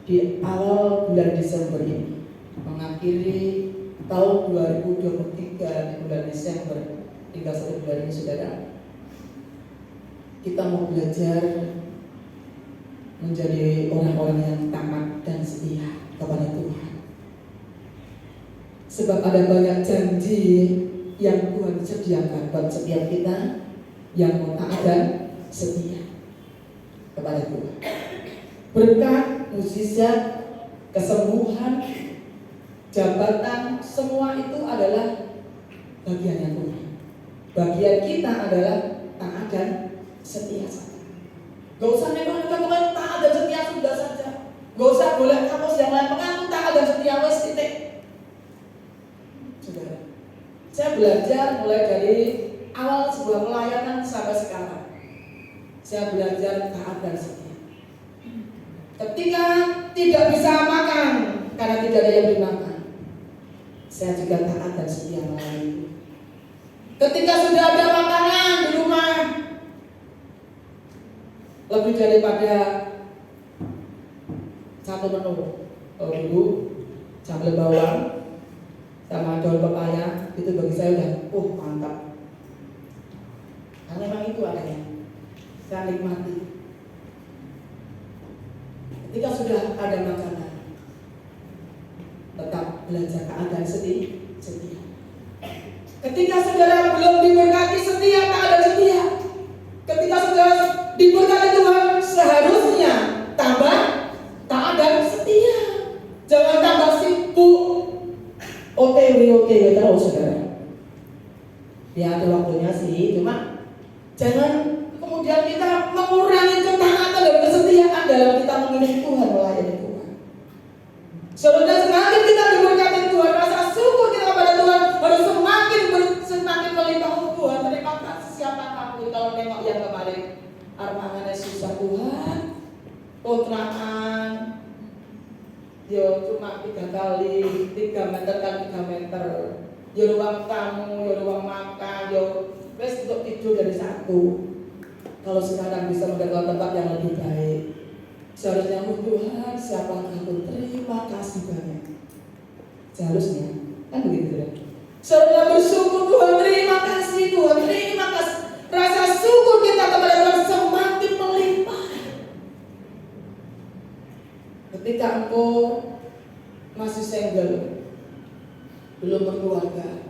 di awal bulan Desember ini, mengakhiri tahun 2023 di bulan Desember, tinggal 1 bulan ini saudara, kita mau belajar menjadi orang-orang yang taat dan setia kepada Tuhan. Sebab ada banyak janji yang Tuhan sediakan buat setiap kita yang mau taat dan setia kepada Tuhan. Berkat, mukjizat, kesembuhan, jabatan, semua itu adalah bagiannya Tuhan. Bagian kita adalah taat dan setia saja. Gak usah pokoknya taat dan setia sudah saja. Gak usah boleh kamus yang lain, pokoknya taat dan setia wes titik. Saudara, saya belajar mulai dari awal sebuah pelayanan sampai sekarang. Saya belajar taat dan setia. Ketika tidak bisa makan karena tidak ada yang dimakan, saya juga taat dan setia melayani. Ketika sudah ada makanan di rumah, lebih daripada satu menu, kalau dulu sambal bawang sama daun pepaya itu bagi saya udah mantap. Karena memang itu adanya, saya nikmati. Ketika sudah ada makanan, tetap belajar taat dan setia. Ketika saudara belum diberkati setia, taat dan setia. Ketika saudara diberkati Tuhan, seharusnya tambah taat dan setia. Jangan tambah sibuk OTW terus saudara. Ya ada waktunya sih, cuma jangan kemudian kita mengurangi ketaatan dan kesetiaan dalam kita mengikuti Tuhan, melayani Tuhan. Saudara, semakin kita diberkati Tuhan, rasa syukur kita kepada Tuhan harus semakin melimpah. Tuhan terima kasih siapapun. Kalau nengok yang kemarin armangannya susah Tuhan, kontrakan yo cuma 3 kali 3 meter kan 3 meter, yo ruang tamu, yo ruang makan, yo wes untuk tidur dari satu. Kalau sekarang bisa mendapatkan tempat yang lebih baik, seharusnya Tuhan siapakah aku terima kasih banyak. Seharusnya kan begitu ya. Seharusnya bersyukur Tuhan, terima kasih Tuhan, terima kasih. Rasa syukur kita kepada Tuhan semakin melimpah. Ketika engkau masih single, belum berkeluarga,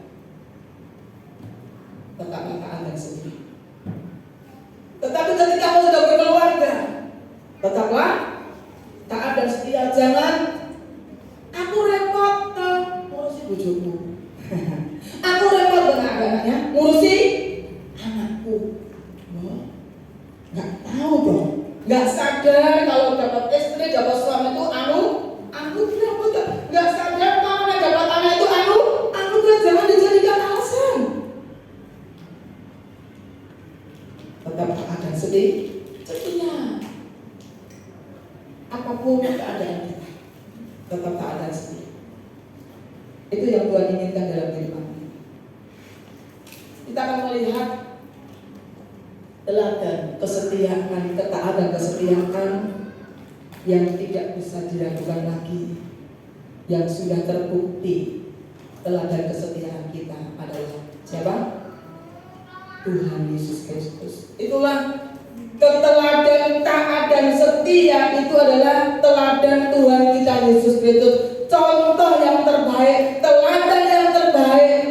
tetaplah taat dan setia. Tetapi ketika engkau sudah berkeluarga, tetaplah taat dan setia. Jangan aku repot ngurusi bojoku, aku repot dengan anaknya ngurusi anakku. Nggak tahu dong, nggak sadar kalau dapat istri, dapat suami itu aku repot. Nggak sadar kalau dapat anak itu jangan dijadikan alasan. Tetap taat dan setia. Itu yang Tuhan inginkan dalam kehidupan kita. Kita akan melihat teladan kesetiaan, ketaatan, kesetiaan yang tidak bisa diragukan lagi, yang sudah terbukti. Teladan kesetiaan kita adalah siapa? Tuhan Yesus Kristus. Itulah keteladan taat dan setia, itu adalah teladan Tuhan kita Yesus Kristus. Contoh yang terbaik, teladan yang terbaik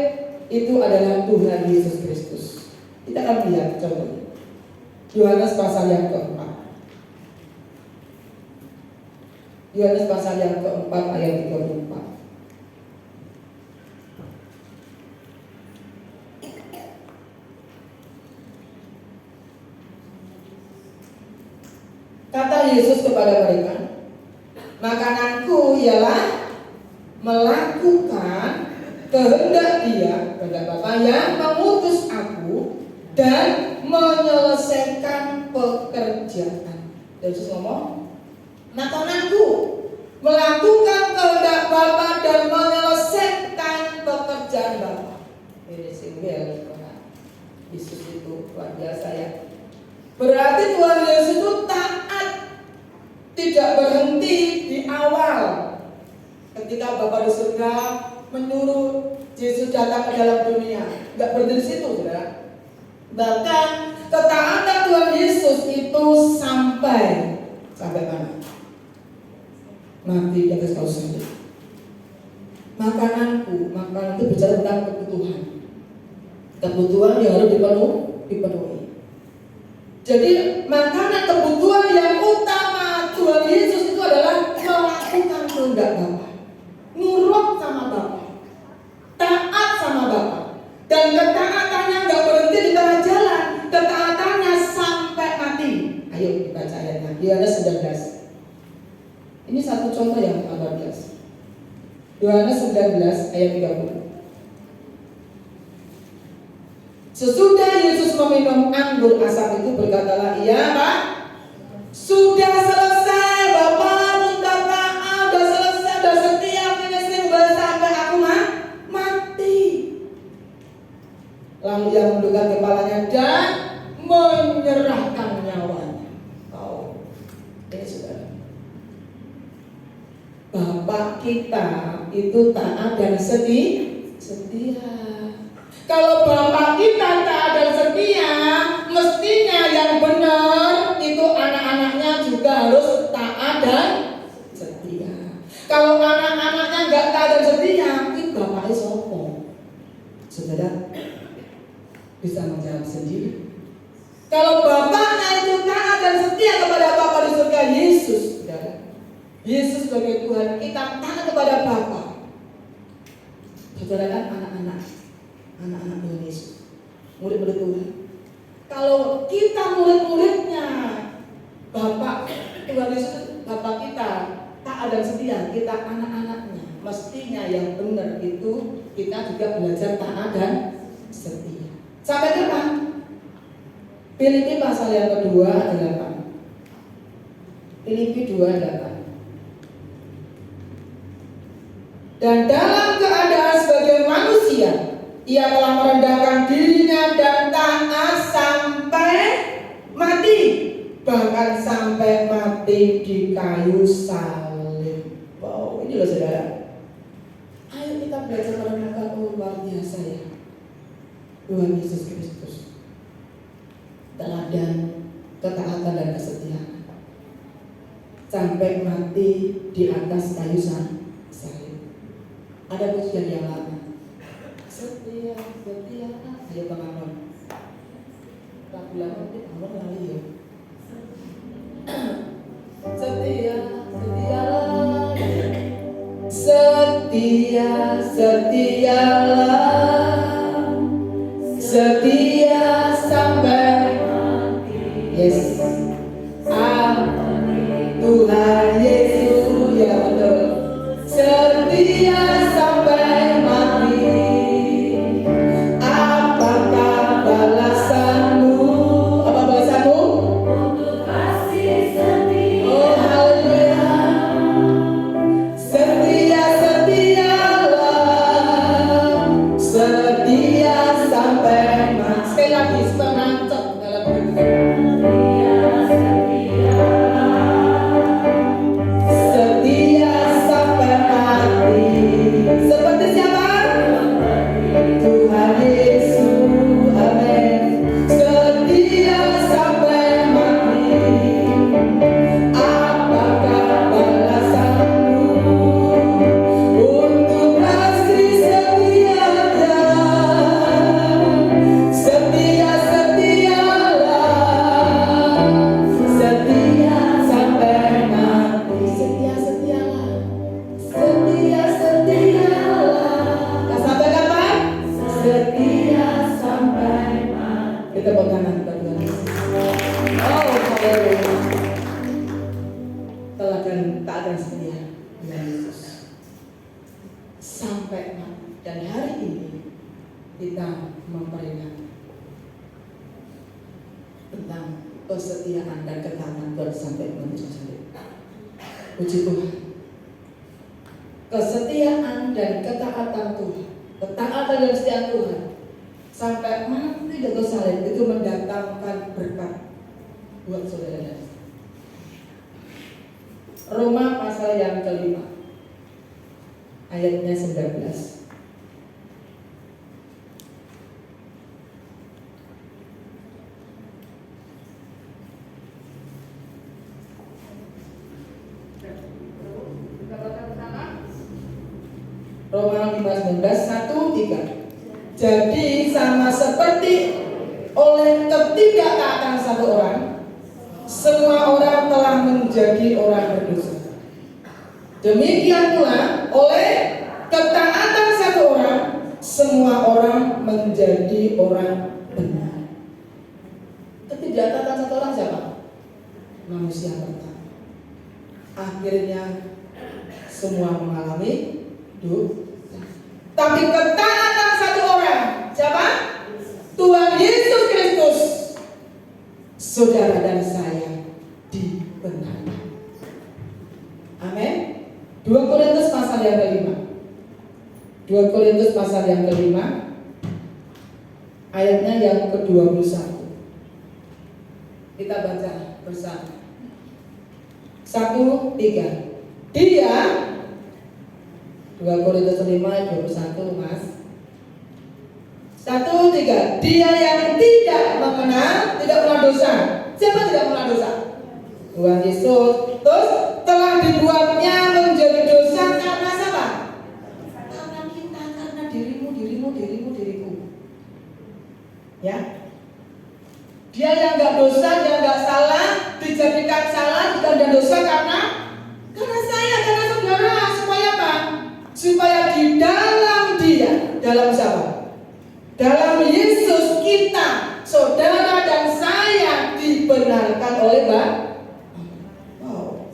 itu adalah Tuhan Yesus Kristus. Kita akan lihat contohnya. Yohanes pasal yang keempat. Yohanes pasal yang keempat ayat 34. Kata Yesus kepada mereka, makananku ialah melakukan kehendak Dia, kehendak Bapa yang mengutus aku, dan menyelesaikan pekerjaan. Yesus ngomong, makananku melakukan kehendak Bapa dan menyelesaikan pekerjaan Bapa. Ini singgel, Yesus itu luar biasa ya. Berarti Tuhan Yesus itu taat, tidak berhenti di awal. Ketika Bapa di surga menyuruh Yesus datang ke dalam dunia, nggak berhenti di situ, saudara. Bahkan ketaatan Tuhan Yesus itu sampai mana? Mati di atas kayu salib. Makanan itu bicara tentang kebutuhan. Kebutuhan yang harus dipenuhi. Jadi makanan kebutuhan yang utama Tuhan Yesus itu adalah melakukan kehendak Bapa, nurut sama Bapa, taat sama Bapa, dan ketaatannya nggak berhenti di tengah jalan, ketaatannya sampai mati. Ayo dibaca ayatnya, Yohanes 19. Ini satu contoh yang luar biasa. Yohanes 19 ayat 30. Sesudah Yesus meminum anggur asam itu, berkatalah ia, Pak, sudah selesai, Bapak, minta maaf, sudah selesai, sudah setia, finishing, sampai aku mati. Lalu ia menundukkan kepalanya dan menyerahkan nyawanya. Oh, ini saudara. Bapak kita itu taat dan setia. Kalau Bapak kita taat dan setia, mestinya yang benar itu anak-anaknya juga harus taat dan setia. Kalau anak-anaknya nggak taat dan setia, itu Bapaknya sopo? Saudara bisa menjawab sendiri. Kalau Bapaknya itu taat dan setia kepada Bapa di surga, Yesus, saudara, Yesus sebagai Tuhan, kita taat kepada Bapa. Saudara kan anak-anak Tuhan Yesus, murid-murid Tuhan. Kalau kita murid-muridnya Bapak Tuhan Yesus, Bapak kita taat dan setia, kita anak-anaknya, mestinya yang benar itu kita juga belajar taat dan setia. Sampai kapan? Filipi pasal yang kedua 8. Filipi 2:8. Dan dalam keadaan sebagai manusia, ia telah merendahkan dirinya dan taat sampai mati, bahkan sampai mati di kayu salib. Wow, ini loh saudara. Ayo kita belajar merendahkan, luar biasa ya. Tuhan Yesus Kristus, teladan ketaatan dan kesetiaan, sampai mati di atas kayu salib. Ada pujian yang lama. Setia, ayo Bang Amon. Lagu lama itu Amon lali ya. Setia sampai mati. Yes. Tuhan Yesus, ya betul. Setia sampai mati. Apakah balasanmu? Apa balasanmu? Untuk kasih setia. Oh haleluya. Setia-setialah sampai mati. Dan hari ini kita memperingati tentang kesetiaan dan ketaatan Tuhan sampai menuju salib. Puji Tuhan. Kesetiaan dan ketaatan Tuhan, ketaatan dan kesetiaan Tuhan sampai mati di atas salib itu mendatangkan berkat buat saudara dan saya. Roma pasal yang kelima, ayatnya 19. Roma 5:19, 1-3. Jadi sama seperti oleh ketidaktaatan satu orang, semua orang telah menjadi orang berdosa. Demikian pula oleh ketaatan satu orang, semua orang menjadi orang benar. Ketidaktaatan satu orang siapa? Manusia pertama. Akhirnya semua mengalami dosa. Tapi ketaatan satu orang, siapa? Tuhan Yesus Kristus. Saudara dan saya dibenarkan. Amin. 2 Korintus pasal yang kelima. 2 Korintus pasal yang kelima, ayatnya yang ke-21. Kita baca bersama. 1-3. Dia 2 Korintus 5 ayat 21, Mas. 1-3. Dia yang tidak mengenal dosa. Siapa tidak mengenal dosa? Tuhan Yesus. Terus telah dibuatnya menjadi dosa karena siapa? Karena kita, karena dirimu. Ya. Dia yang enggak dosa, dia enggak salah, dijadikan salah, dijadikan dosa karena saya, karena saudara. Supaya apa? Supaya di dalam Dia, dalam siapa? Dalam Yesus kita, saudara dan saya dibenarkan oleh Bapa. Wow.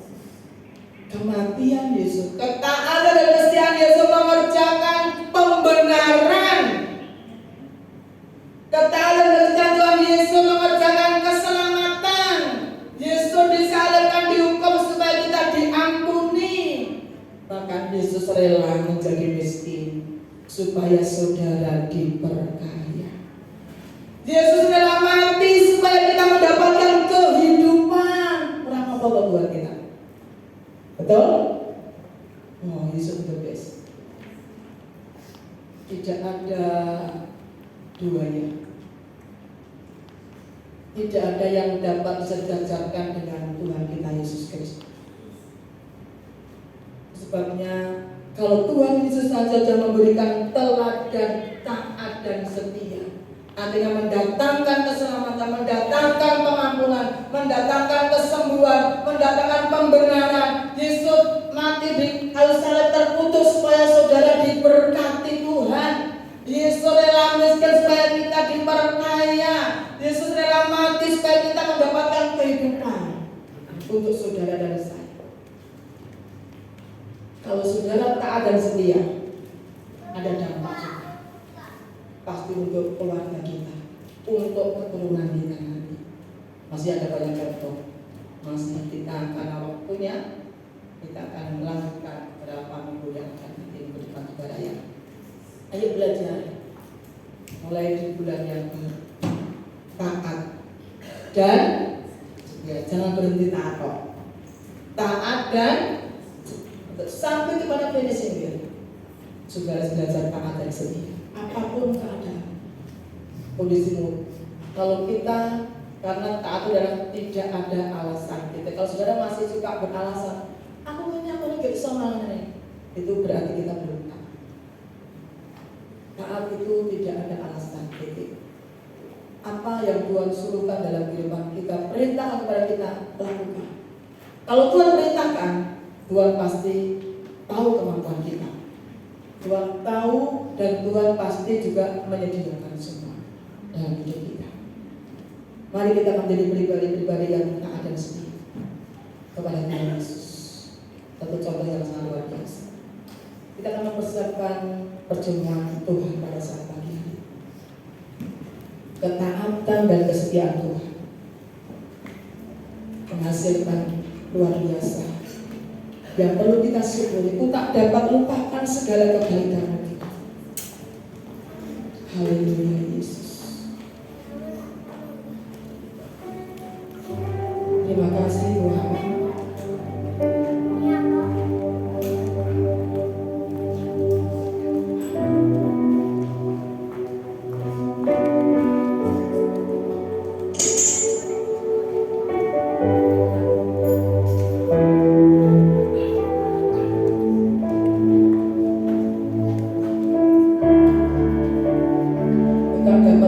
Kematian Yesus, ketaatan dan kesetiaan Yesus mengerjakan pembenaran. Ketaatan dan kesetiaan Tuhan Yesus mengerjakan keselamatan. Yesus disalibkan, dihukum supaya kita diampuni. Bahkan Yesus rela menjadi miskin supaya saudara diperkaya. Yesus rela mati supaya kita mendapatkan kehidupan. Kurang apa buat kita? Betul? Oh, Yesus the best. Tidak ada duanya. Tidak ada yang dapat disejajarkan dengan Tuhan kita Yesus Kristus. Sebabnya kalau Tuhan Yesus saja memberikan teladan taat dan setia, artinya mendatangkan keselamatan, mendatangkan pengampunan, mendatangkan kesembuhan, mendatangkan pembenaran. Yesus mati di kayu salib terputus supaya saudara diberkati Tuhan. Yesus rela miskin supaya kita diperkaya. Yesus rela mati supaya kita mendapatkan kehidupan untuk saudara dan saya. Kalau saudara taat dan setia, ada dampak juga. Pasti untuk keluarga kita, untuk keturunan kita nanti. Masih ada banyak contoh. Masih kita karena waktunya, kita akan melanjutkan beberapa minggu yang akan nanti di depan saudara ya. Ayo belajar. Mulai di bulan yang taat dan ya, jangan berhenti taat kok. Taat dan sampai kepada finishing dia. Saudara belajar taat dan setia. Apapun keadaan, kondisimu. Kalau kita karena taat adalah tidak ada alasan kita. Kalau saudara masih suka beralasan, aku nggak bisa malah, itu berarti kita belum taat. Taat itu tidak ada alasan kita. Apa yang Tuhan suruhkan dalam kehidupan kita, perintahkan kepada kita, lakukan. Kalau Tuhan perintahkan, Tuhan pasti tahu kemampuan kita. Tuhan tahu dan Tuhan pasti juga menyediakan semua dalam hidup kita. Mari kita menjadi pribadi-pribadi yang taat dan setia kepada Tuhan Yesus. Satu contoh yang sangat luar biasa. kita akan mempersiapkan perjamuan Tuhan pada saat pagi hari. Ketaatan dan kesetiaan Tuhan menghasilkan luar biasa yang perlu kita syukuri. Itu tak dapat lupakan segala kebaikan kita. Haleluya Yesus. Terima kasih Tuhan. Engkau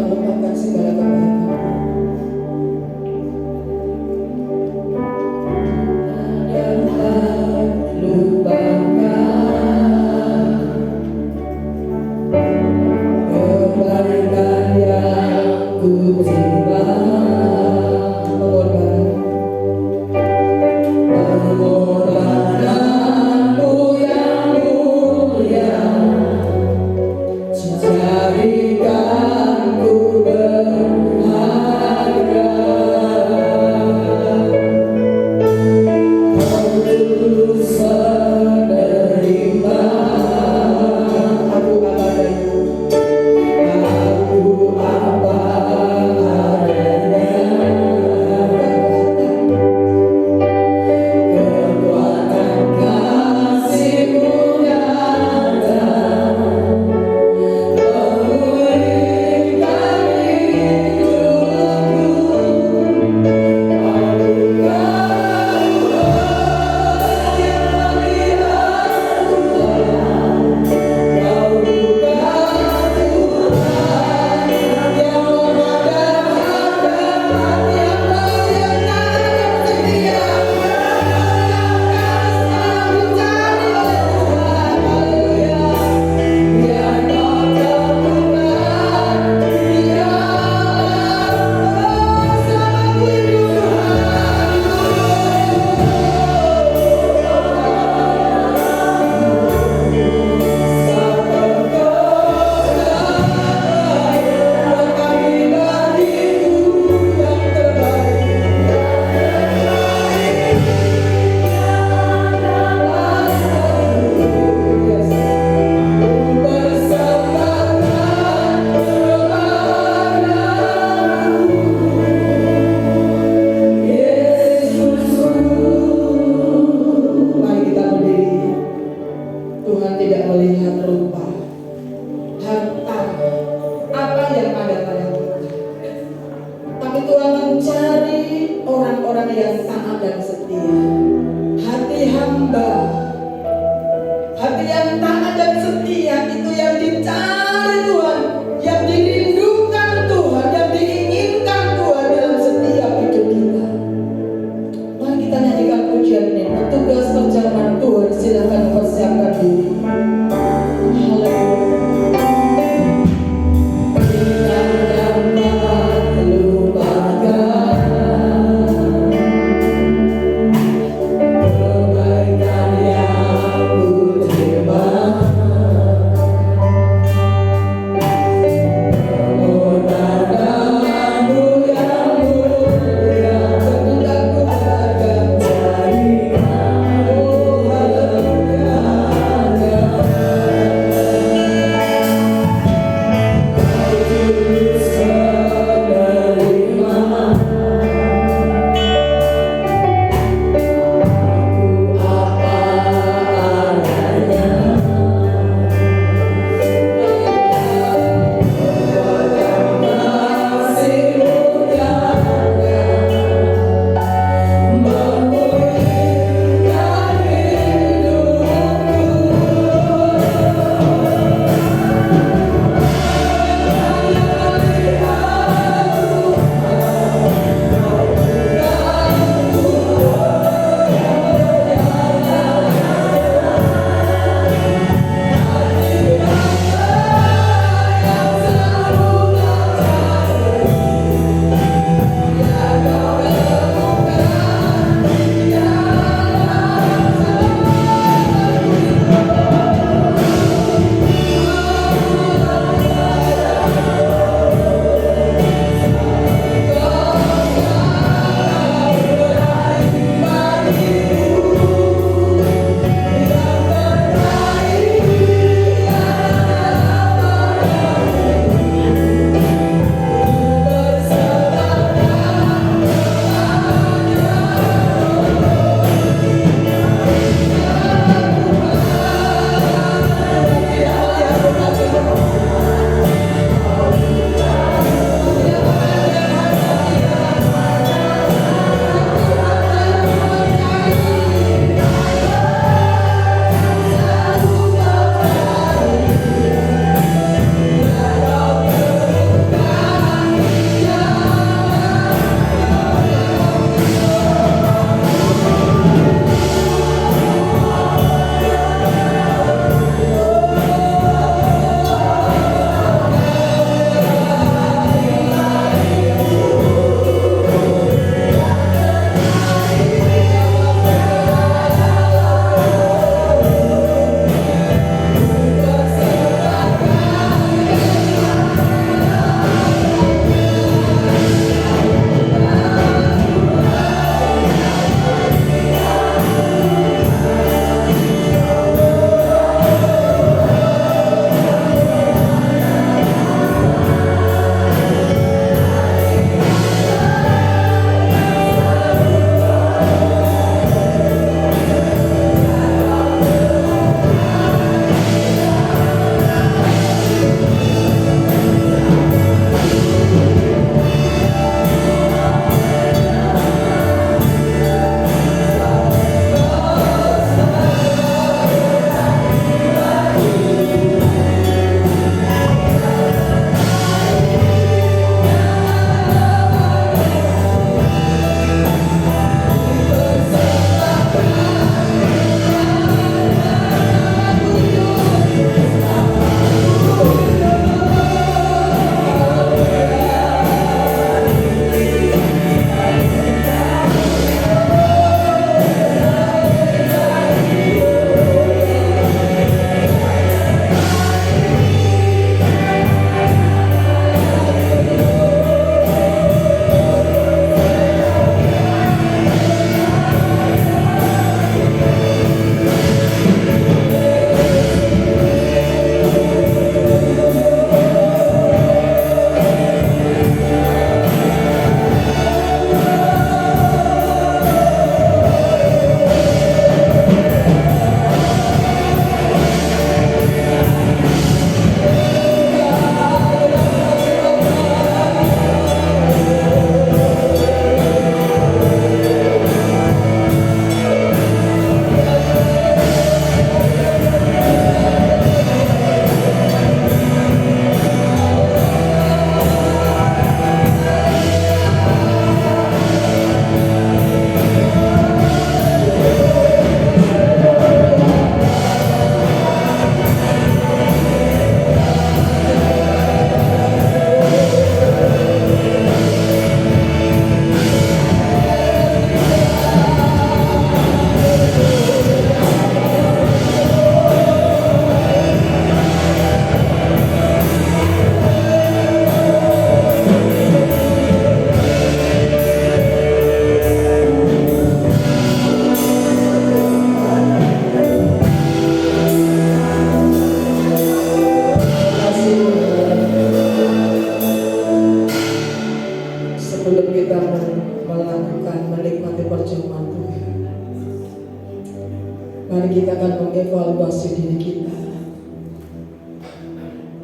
mengevaluasi diri kita.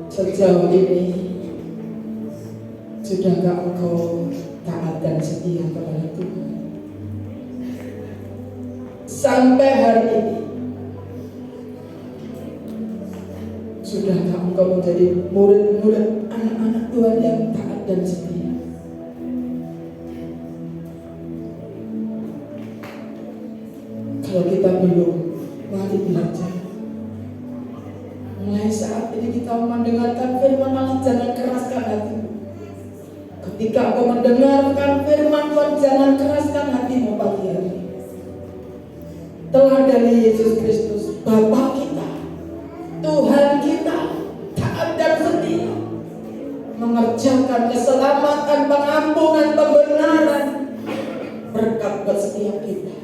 Sejauh ini, sudahkah engkau taat dan setia kepada Tuhan? Sampai hari ini, sudahkah engkau menjadi murid-murid anak-anak Tuhan yang taat dan setia? Kalau kita belum, mari belajar. Mulai saat ini kita mendengarkan firman Allah, jangan keraskan hatimu. Ketika engkau mendengarkan firman Tuhan, jangan keraskan hatimu pagi hari. Teladan Yesus Kristus, Bapa kita, Tuhan kita, taat dan setia, mengerjakan keselamatan, pengampunan, pembenaran, berkat buat setiap kita.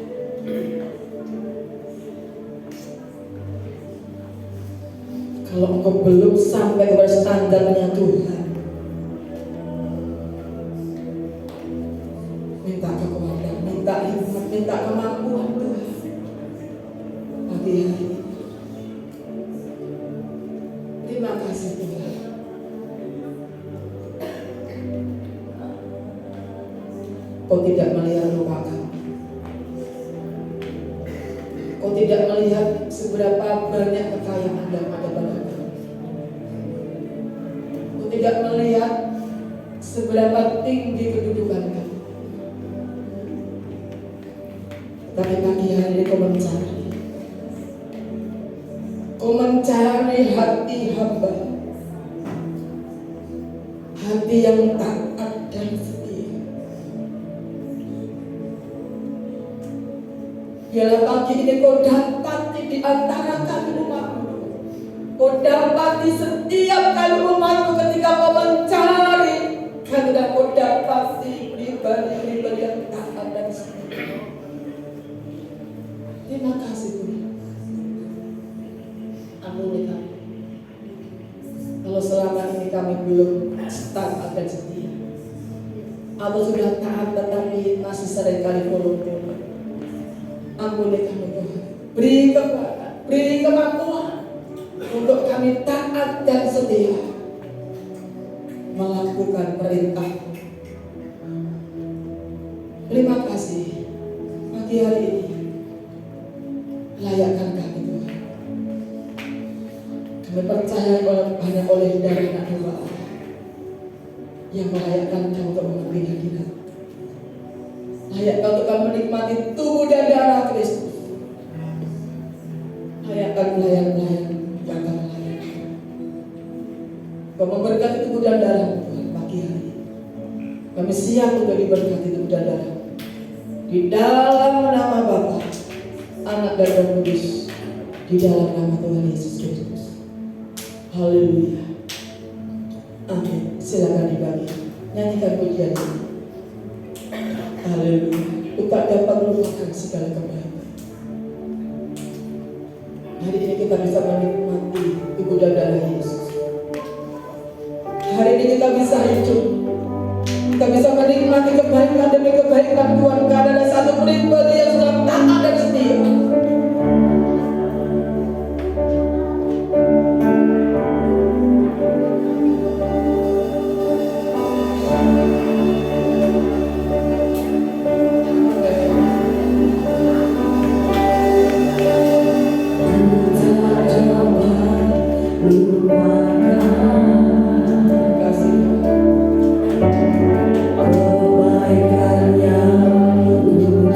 Kalau engkau belum sampai kepada standarnya Tuhan, minta kekuatan, minta hikmat, minta kemampuan Tuhan. Pagi hari ini, terima kasih Tuhan. Kau tidak melihat lupa kami. Kau tidak melihat seberapa banyak kekayaan yang ada pada kami. Kau tidak melihat seberapa tinggi kedudukan kami. Tapi pagi hari ini kau mencari. Kau mencari hati hamba. Hati yang taat dan setia. Biarlah pagi ini kau dapati di antara kami umatmu. Kau dapati setiap kali umatmu ketika kau mencari, karena kau dapati pribadi-pribadi yang taat dan setia. Terima kasih Tuhan. Ampuni kami. Kalau selama ini kami belum taat dan setia, atau sudah taat tetapi masih seringkali bolong-bolong, ampuni kami Tuhan. Beri kekuatan, beri kemampuan untuk kami taat dan setia melakukan perintah. Terima kasih pagi hari ini. Layakkan kami Tuhan. Kami percaya hanya oleh dari anak domba Allah yang melayakkan kami untuk mengerti kita. Layakkan untuk kami menikmati tubuh dan darah Kristus. Layakkan pelayan-pelayan yang kami layakkan. Kau memberkati tubuh dan darah Tuhan pagi hari. Kami siap untuk diberkati tubuh dan darah. Di dalam nama Bapa, Anak dan Roh Kudus, di dalam nama Tuhan Yesus Kristus. Haleluya. Amin. Silakan dibagi. Nyanyikan pujian ini. Haleluya. Untuk dapat melupakan segala kebaikan. Hari ini kita bisa menikmati tubuh dan darah Yesus. Hari ini kita bisa hidup. Kita bisa menikmati kebaikan demi kebaikan Tuhan. Karena ada satu pribadi yang sudah taat dan setia. Kebaikannya untuk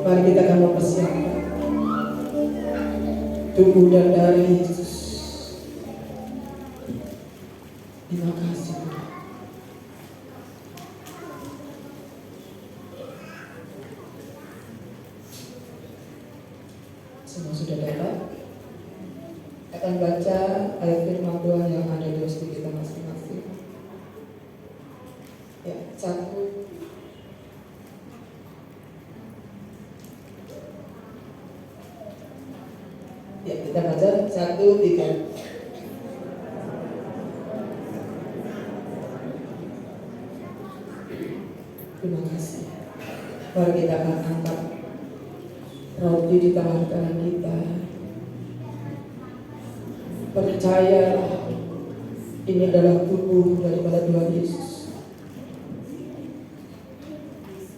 Mari kita akan mempersiapkan tubuh dan darah Yesus. Terima kasih Tuhan. Semua sudah dapat? Akan baca ayat firman Tuhan yang ada di hati kita masing-masing. Ya, 1. Ya, kita baca 1, 3. Terima kasih. Mari kita akan angkat roti di tangan kanan kita. Percayalah, ini adalah tubuh daripada Tuhan Yesus.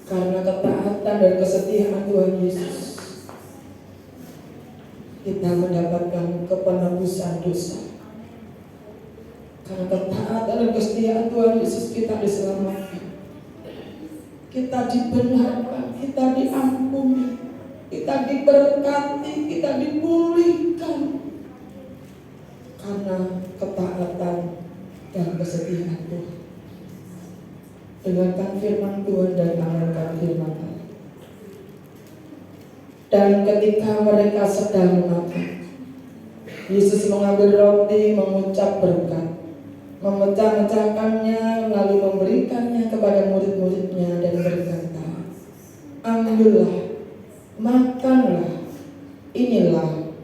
Karena ketaatan dan kesetiaan Tuhan Yesus, kita mendapatkan kepenebusan dosa. Karena ketaatan dan kesetiaan Tuhan Yesus, kita diselamatkan. Kita dibenarkan, kita diampuni, kita diberkati, kita dipulihkan. Karena ketaatan dan kesetiaan Tuhan. Dengarkan firman Tuhan dan amalkan firman Tuhan. Dan ketika mereka sedang makan, Yesus mengambil roti, mengucap berkat, memecah-mecahkannya, lalu memberikannya kepada murid-muridnya dan berkata, ambillah, makanlah, inilah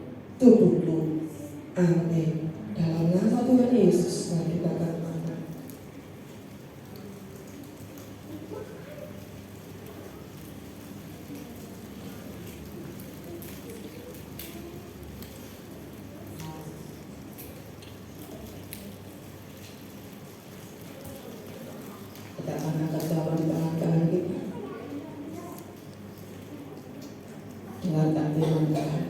tubuhku. Amin. Dalam nama Tuhan Yesus, mari kita akan makan. Kita akan angkat cawan di tangan kanan kita. Dengarkan firman Tuhan.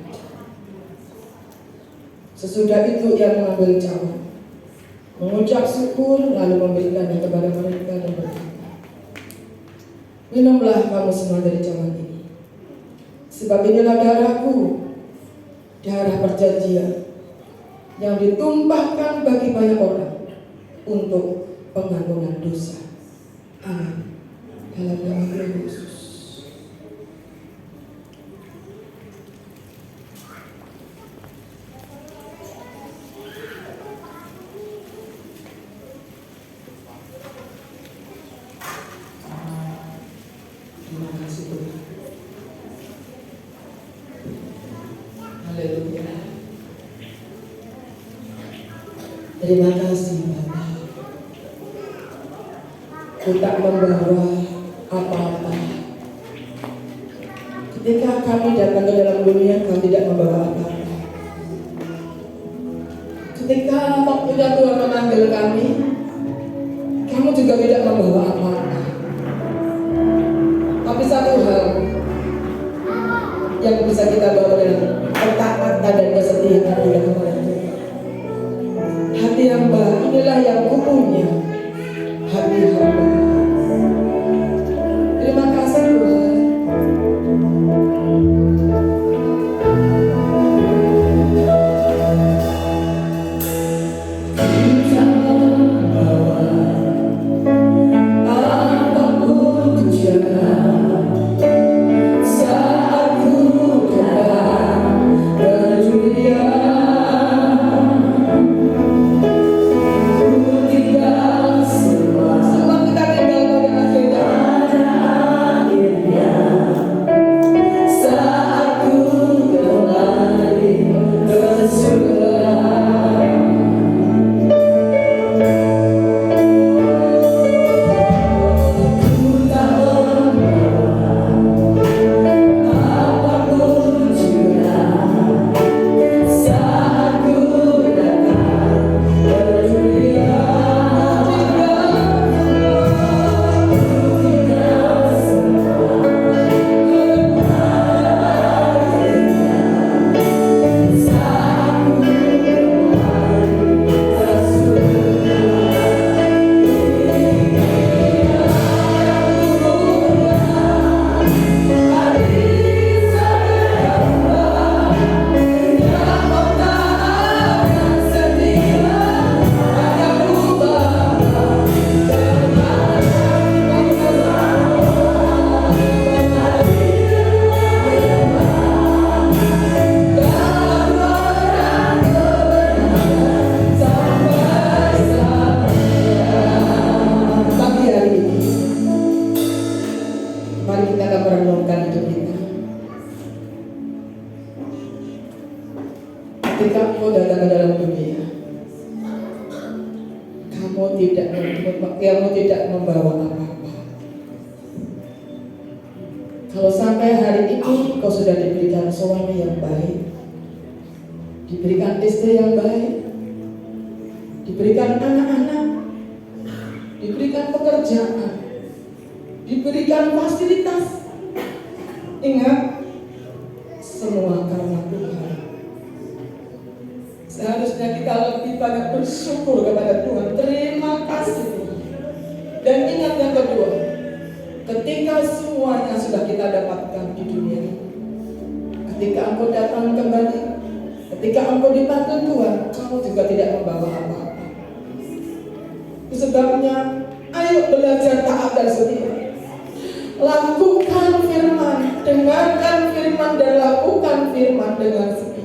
Sesudah itu ia mengambil cawan, mengucap syukur, lalu memberikannya kepada mereka dan berkata, minumlah kamu semua dari cawan ini, sebab inilah darahku, darah perjanjian, yang ditumpahkan bagi banyak orang untuk pengampunan dosa. Amin. Dalam nama Tuhan Yesus. Terima kasih Tuhan. Haleluya. Terima kasih Bapa. Ku tak membawa apa-apa. Ketika kami datang ke dalam dunia, kami tidak membawa apa-apa. Ketika waktunya Tuhan memanggil kami, kamu juga tidak membawa apa-apa. Tapi satu hal yang bisa kita bawa dengan ketaatan dan kesetiaan adalah kepada Tuhan. Hati hamba, inilah yang kupunya. Hati hamba. Terima kasih Tuhan. Saat ku datang ke dunia, Mari kita akan merenungkan hidup kita. Ketika engkau datang ke dalam dunia, kamu tidak membawa apa-apa. Kalau sampai hari ini kau sudah diberikan suami yang baik, diberikan istri yang baik, diberikan anak-anak, diberikan pekerjaan, diberikan fasilitas, ingat, semua karena Tuhan. Seharusnya kita lebih banyak bersyukur kepada Tuhan. Terima kasih Tuhan. Dan ingat yang kedua, ketika semuanya sudah kita dapatkan di dunia ini, ketika engkau datang kembali, ketika engkau dipanggil Tuhan, kamu juga tidak membawa apa-apa. Itu sebabnya, ayo belajar taat dan setia. Lakukan firman, dengarkan firman, dan lakukan firman dengan setia.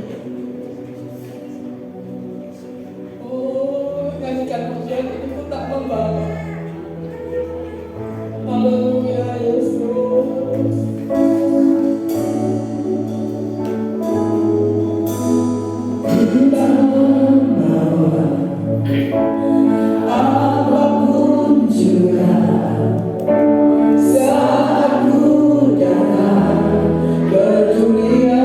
Nyanyikan pujian ini pun tak membawa. Haleluya Yesus. Tidak membawa apapun juga saat ku datang ke dunia.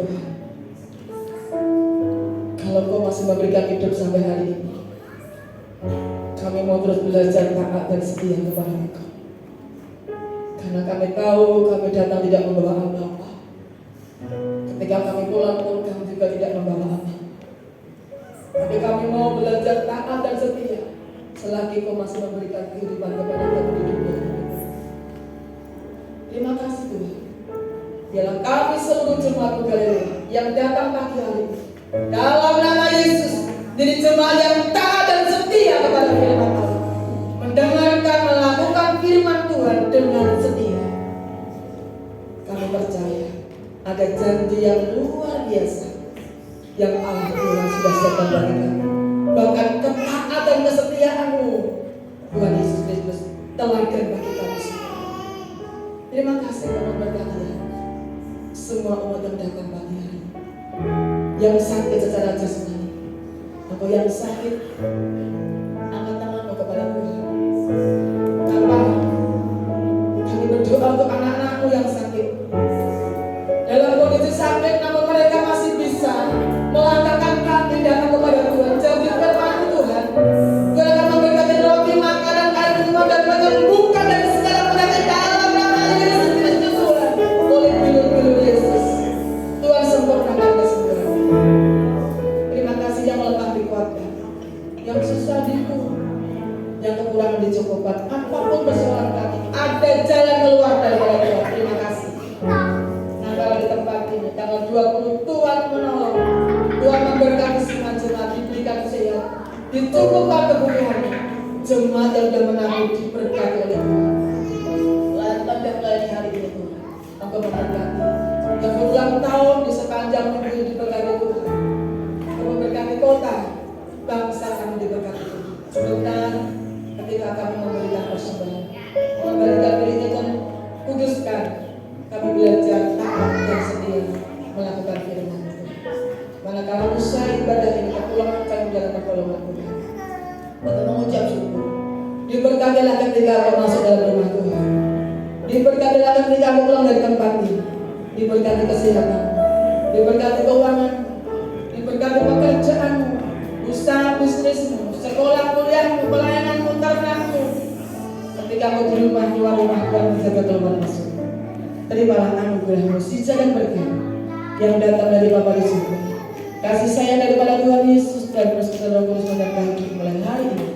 Tuhan, kalau Kau masih memberikan hidup sampai hari ini, kami mau terus belajar taat dan setia kepada Engkau. Karena kami tahu kami datang tidak membawa apa-apa. Ketika kami pulang pun kami juga tidak membawa apa. Tapi kami mau belajar taat dan setia selagi Kau masih memberikan kehidupan kepada kami di dunia ini. Terima kasih Tuhan. Biarlah kami seluruh jemaat Galilea yang datang pagi hari ini, dalam nama Yesus, jadi jemaat yang taat dan setia kepada firman Allah, mendengarkan, melakukan firman Tuhan dengan setia. Kami percaya ada janji yang luar biasa yang Allah Tuhan sudah siapkan bagi kami. Bahkan ketaatan dan kesetiaan-Mu, Tuhan Yesus Kristus, teladan bagi kami semua. Terima kasih Tuhan berkati semua umat yang datang pagi hari ini, yang sakit secara jasmani atau yang sakit, angkat tanganmu kepada Tuhan. Apa? Kami berdoa untuk anak-anak-Mu yang sakit, dalam kondisi sakit namun mereka masih bisa melangkahkan kaki datang kepada Tuhan. Jadi firman Tuhan, Tuhan akan memberkati roti, makanan, air minuman dan menyembuhkan dari segala penyakit dalam nama Yesus Kristus Tuhan. Oleh pilur-pilur Yesus, Tuhan sempurnakan kesembuhan. Terima kasih yang lemah dikuatkan, yang susah diukur, yang kekurangan dicukupkan. Apapun persoalan kami, ada jalan keluar dari Tuhan. Terima kasih. Nah, kalau di tempat ini tanggal 20 Tuhan menolong, Tuhan memberkati semua jemaat, diberikan kesehatan, dicukupkan kebutuhannya. Jemaat yang sudah menanggung diberkati oleh Tuhan. Lantas yang lain hari ini Tuhan, Engkau memberkati. Yang berulang tahun di sepanjang minggu ini diberkati Tuhan. Engkau memberkati kota, bangsa kami diberkati Tuhan. Sebentar ketika kami memberikan persembahan, memberikan dirinya dan kuduskan, kami belajar taat dan setia melakukan firman Tuhan. Manakala usai ibadah ini kepulangan kami dalam pertolongan Tuhan, untuk mengucap syukur. Diberkatilah ketika kau masuk dalam rumah Tuhan. Diberkatilah ketika kau pulang dari tempat ini. Diberkati kesehatan, diberkati keuangan, diberkati pekerjaanmu, usaha bisnismu, sekolah kuliahmu, pelayananmu, ternakmu. Ketika kau di rumah, luar rumah, Tuhan menjaga keluar masuk. Terimalah anugerah mukjizat dan berkat yang datang dari Bapa di surga. Kasih sayang daripada Tuhan Yesus dan persekutuan Roh Kudus menyertai hidup mulai hari ini,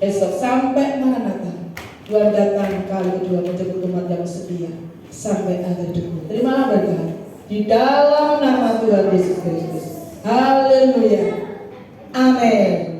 esok sampai Maranatha. Tuhan datang kali kedua menjemput umat yang setia sampai akhir hidup. Terimalah berkat di dalam nama Tuhan Yesus Kristus. Haleluya. Amin.